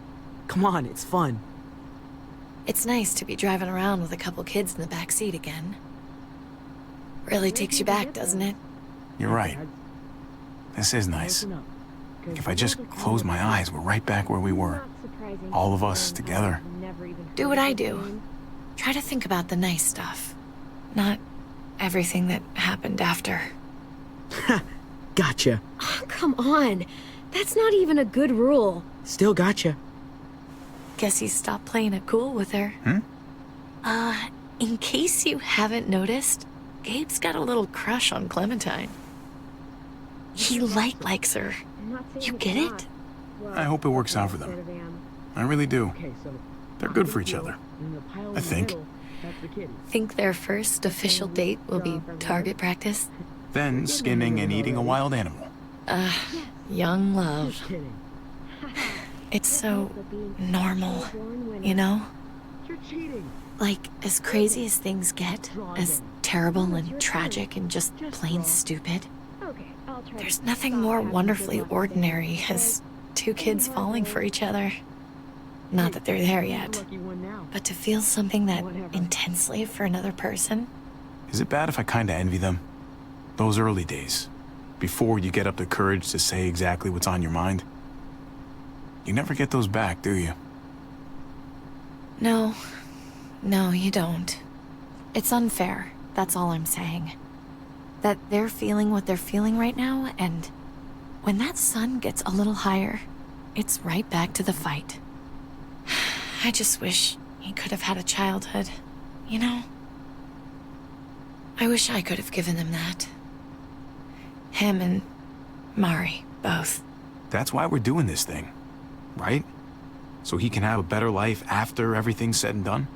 Come on, it's fun. It's nice to be driving around with a couple kids in the back seat again. Really takes you back, doesn't it? You're right. This is nice. If I just close my eyes, we're right back where we were. All of us together. Do what I do. Try to think about the nice stuff. Not everything that happened after. Gotcha. Oh, come on. That's not even a good rule. Still gotcha. Guess he stopped playing it cool with her. In case you haven't noticed, Gabe's got a little crush on Clementine. He likes her. You get it? I hope it works out for them. I really do. They're good for each other. I think. Think their first official date will be target practice? Then skinning and eating a wild animal. Young love. It's so normal, you know? Like, as crazy as things get, as terrible and tragic and just plain stupid, there's nothing more wonderfully ordinary as two kids falling for each other. Not that they're there yet, but to feel something that intensely for another person. Is it bad if I kinda envy them? Those early days, before you get up the courage to say exactly what's on your mind. You never get those back, do you? No, you don't. It's unfair, that's all I'm saying. That they're feeling what they're feeling right now, and when that sun gets a little higher, it's right back to the fight. I just wish he could have had a childhood, you know? I wish I could have given them that. Him and Mari, both. That's why we're doing this thing, right? So he can have a better life after everything's said and done?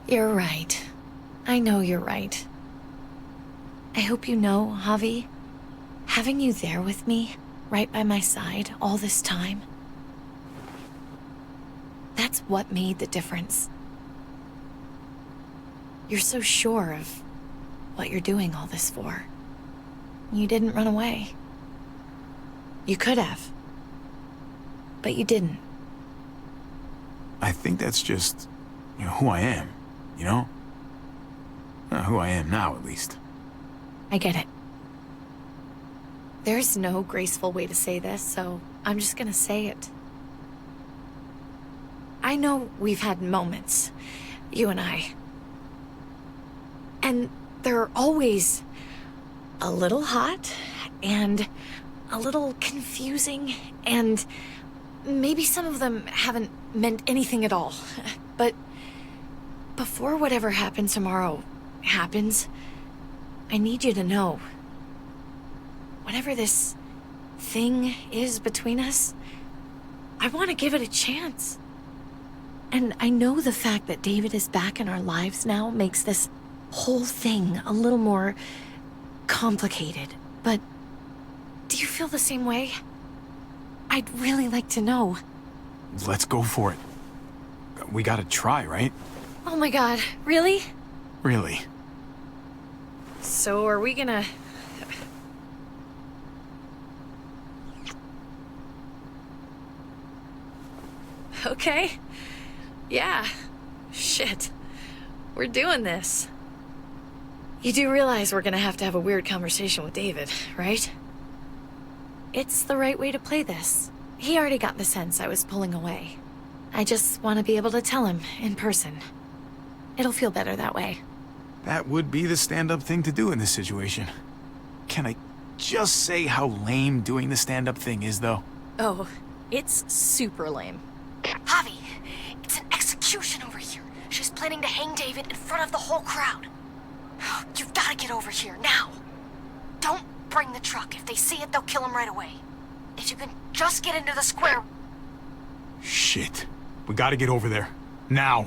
You're right. I know you're right. I hope you know, Javi, having you there with me, right by my side all this time, that's what made the difference. You're so sure of what you're doing all this for. You didn't run away. You could have, but you didn't. I think that's just, who I am, you know? Who I am now, at least. I get it. There's no graceful way to say this, so I'm just gonna say it. I know we've had moments, you and I. And they're always a little hot, and a little confusing, and maybe some of them haven't meant anything at all. But before whatever happens tomorrow happens, I need you to know, whatever this thing is between us, I want to give it a chance. And I know the fact that David is back in our lives now makes this whole thing a little more complicated. But do you feel the same way? I'd really like to know. Let's go for it. We gotta try, right? Oh my god, really? Really. So are we gonna... Okay. Yeah. Shit. We're doing this. You do realize we're gonna have a weird conversation with David, right? It's the right way to play this. He already got the sense I was pulling away. I just want to be able to tell him in person. It'll feel better that way. That would be the stand-up thing to do in this situation. Can I just say how lame doing the stand-up thing is, though? Oh, it's super lame. Javi, it's an execution over here. She's planning to hang David in front of the whole crowd. You've got to get over here, now. Don't bring the truck. If they see it, they'll kill him right away. If you can just get into the square... Shit. We gotta get over there. Now.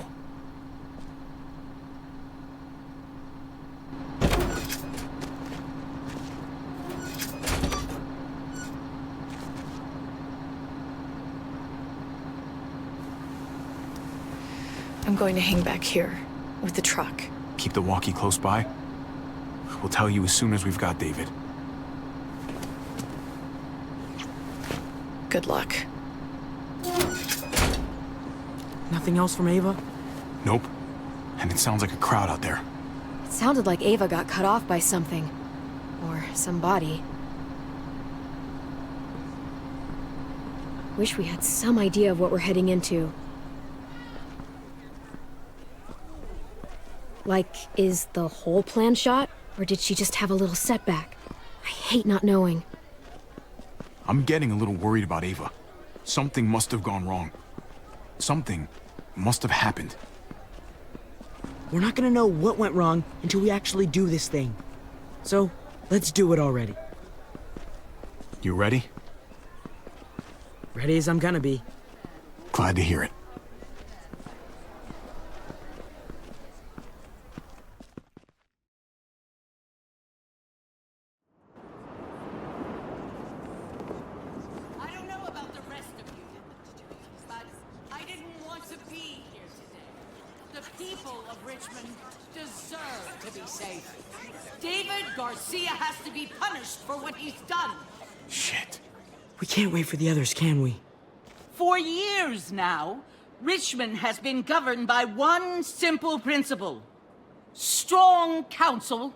I'm going to hang back here with the truck. Keep the walkie close by. We'll tell you as soon as we've got David. Good luck. Nothing else from Ava? Nope. And it sounds like a crowd out there. It sounded like Ava got cut off by something. Or somebody. Wish we had some idea of what we're heading into. Like, is the whole plan shot? Or did she just have a little setback? I hate not knowing. I'm getting a little worried about Ava. Something must have gone wrong. Something must have happened. We're not gonna know what went wrong until we actually do this thing. So, let's do it already. You ready? Ready as I'm gonna be. Glad to hear it. I don't know about the rest of you, but I didn't want to be here today. The people of Richmond deserve to be safe. David Garcia has to be punished for what he's done. Shit. We can't wait for the others, can we? For years now, Richmond has been governed by one simple principle. Strong council,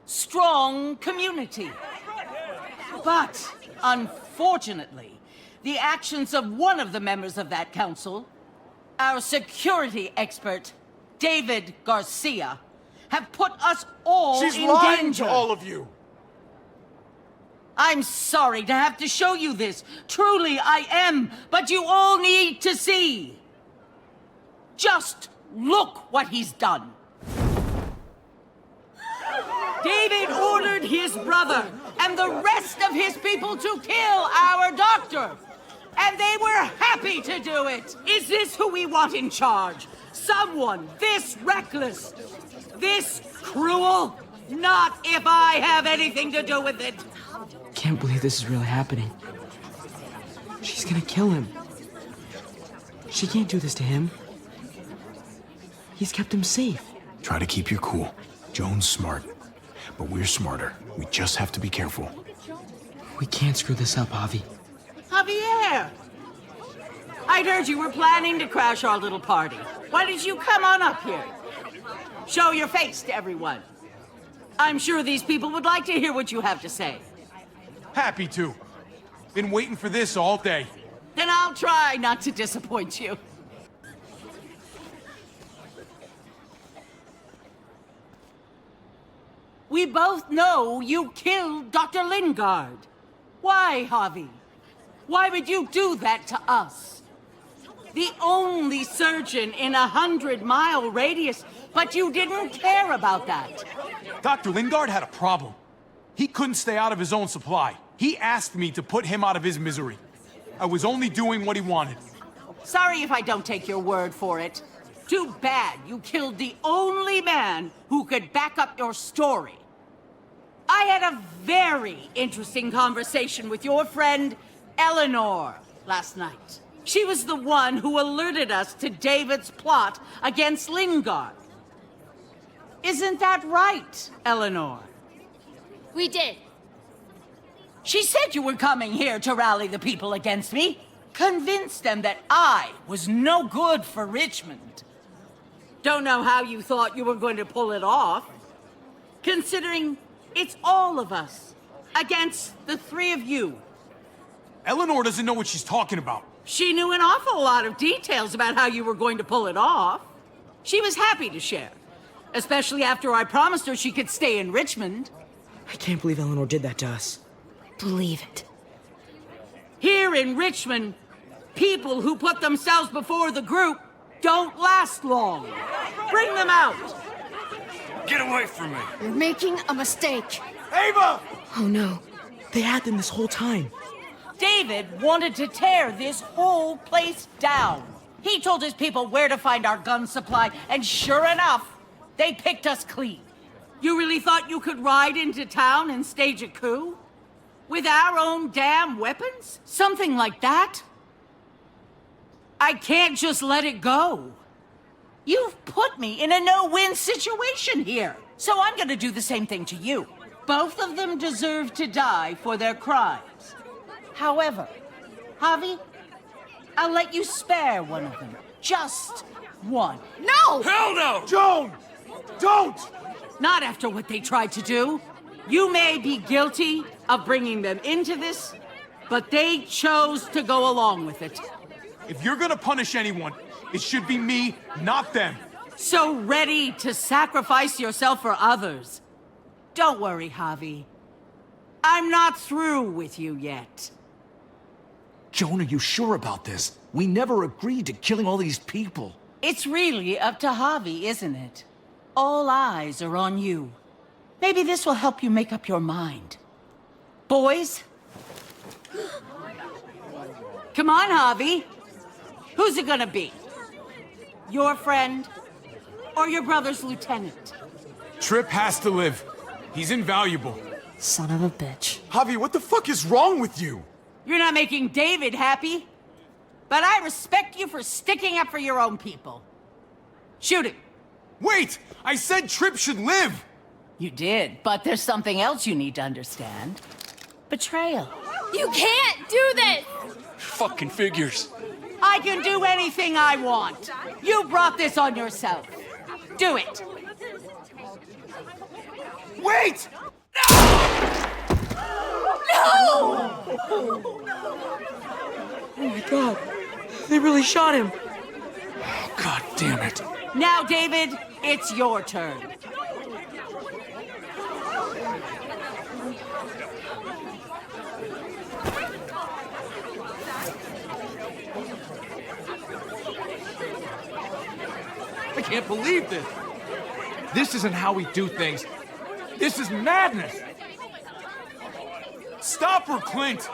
strong community. But, unfortunately, the actions of one of the members of that council, our security expert, David Garcia, have put us all in danger. She's lying to all of you! I'm sorry to have to show you this. Truly, I am. But you all need to see. Just look what he's done. David ordered his brother and the rest of his people to kill our doctor. And they were happy to do it. Is this who we want in charge? Someone this reckless, this cruel? Not if I have anything to do with it. Can't believe this is really happening. She's gonna kill him. She can't do this to him. He's kept him safe. Try to keep your cool. Joan's smart. But we're smarter. We just have to be careful. We can't screw this up, Javi. Javier! I'd heard you were planning to crash our little party. Why did you come on up here? Show your face to everyone. I'm sure these people would like to hear what you have to say. Happy to. Been waiting for this all day. Then I'll try not to disappoint you. We both know you killed Dr. Lingard. Why, Javi? Why would you do that to us? The only surgeon in a 100-mile radius, but you didn't care about that. Dr. Lingard had a problem. He couldn't stay out of his own supply. He asked me to put him out of his misery. I was only doing what he wanted. Sorry if I don't take your word for it. Too bad you killed the only man who could back up your story. I had a very interesting conversation with your friend Eleanor last night. She was the one who alerted us to David's plot against Lingard. Isn't that right, Eleanor? We did. She said you were coming here to rally the people against me. Convince them that I was no good for Richmond. Don't know how you thought you were going to pull it off, considering it's all of us against the three of you. Eleanor doesn't know what she's talking about. She knew an awful lot of details about how you were going to pull it off. She was happy to share, especially after I promised her she could stay in Richmond. I can't believe Eleanor did that to us. Believe it. Here in Richmond, people who put themselves before the group don't last long. Bring them out. Get away from me. You're making a mistake. Ava! Oh no. They had them this whole time. David wanted to tear this whole place down. He told his people where to find our gun supply, and sure enough, they picked us clean. You really thought you could ride into town and stage a coup? With our own damn weapons? Something like that? I can't just let it go. You've put me in a no-win situation here, so I'm gonna do the same thing to you. Both of them deserve to die for their crimes. However, Javi, I'll let you spare one of them. Just one. No! Hell no! Joan! Don't! Not after what they tried to do. You may be guilty of bringing them into this, but they chose to go along with it. If you're gonna punish anyone, it should be me, not them. So ready to sacrifice yourself for others. Don't worry, Javi. I'm not through with you yet. Joan, are you sure about this? We never agreed to killing all these people. It's really up to Javi, isn't it? All eyes are on you. Maybe this will help you make up your mind. Boys? Come on, Javi. Who's it gonna be? Your friend or your brother's lieutenant? Trip has to live. He's invaluable. Son of a bitch. Javi, what the fuck is wrong with you? You're not making David happy. But I respect you for sticking up for your own people. Shoot him. Wait! I said Trip should live! You did, but there's something else you need to understand. Betrayal. You can't do this! Fucking figures. I can do anything I want. You brought this on yourself. Do it. Wait! Oh my god. They really shot him. God damn it. Now, David, it's your turn. I can't believe this. This isn't how we do things. This is madness. Stop her, Clint!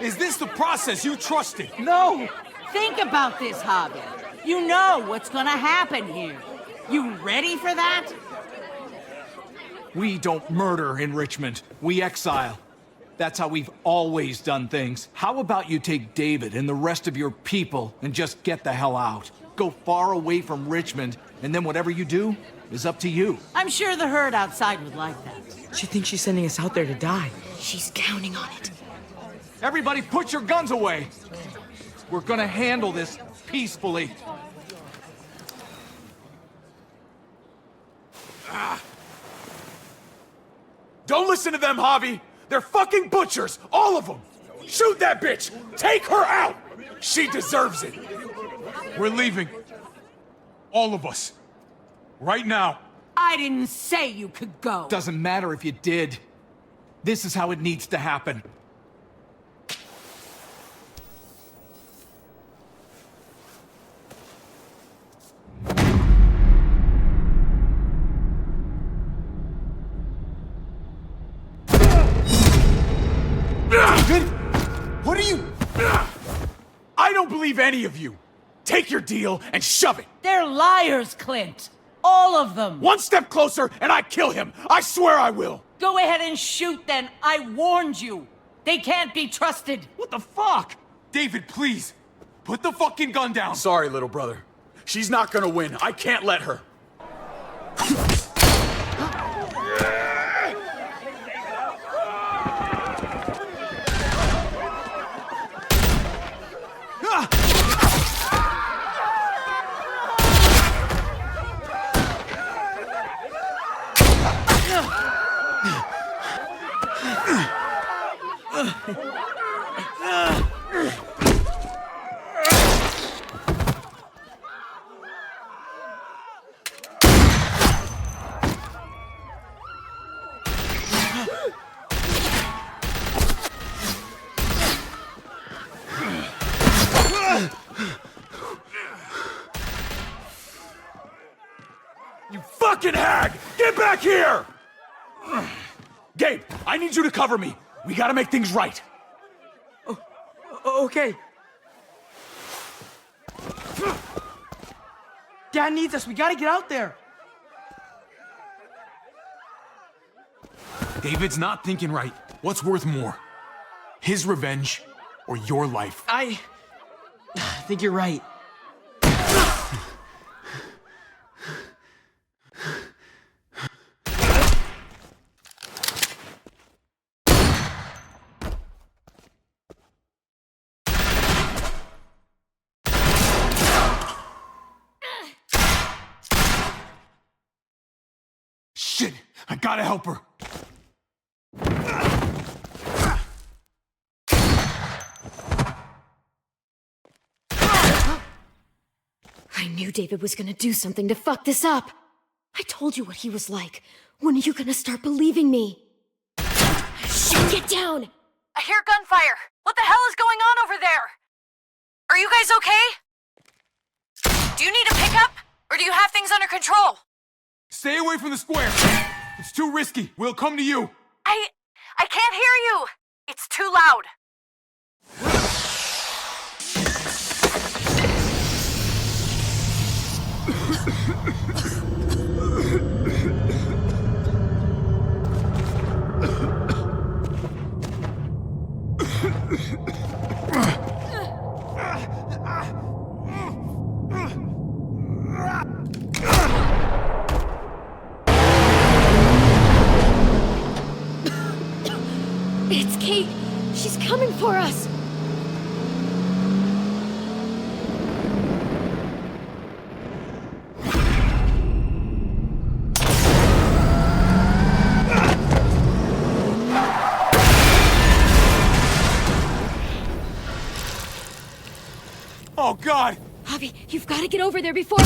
Is this the process you trusted? No! Think about this, Javi. You know what's gonna happen here. You ready for that? We don't murder in Richmond. We exile. That's how we've always done things. How about you take David and the rest of your people and just get the hell out? Go far away from Richmond, and then whatever you do is up to you. I'm sure the herd outside would like that. She thinks she's sending us out there to die. She's counting on it. Everybody put your guns away. We're gonna handle this peacefully. Don't listen to them, Javi! They're fucking butchers! All of them! Shoot that bitch! Take her out! She deserves it! We're leaving. All of us. Right now. I didn't say you could go. Doesn't matter if you did. This is how it needs to happen. David? What are you... I don't believe any of you. Take your deal and shove it. They're liars, Clint. All of them. One step closer and I kill him. I swear I will. Go ahead and shoot then. I warned you. They can't be trusted. What the fuck? David, please. Put the fucking gun down. Sorry, little brother. She's not gonna win. I can't let her. You fucking hag! Get back here! Gabe, I need you to cover me. We gotta make things right. Okay. Dad needs us. We gotta get out there. David's not thinking right. What's worth more? His revenge or your life? I think you're right. I gotta help her. I knew David was gonna do something to fuck this up. I told you what he was like. When are you gonna start believing me? Shit, get down! I hear gunfire. What the hell is going on over there? Are you guys okay? Do you need a pickup? Or do you have things under control? Stay away from the square. It's too risky. We'll come to you. I can't hear you. It's too loud. It's Kate. She's coming for us. Oh, God! Javi, you've got to get over there before...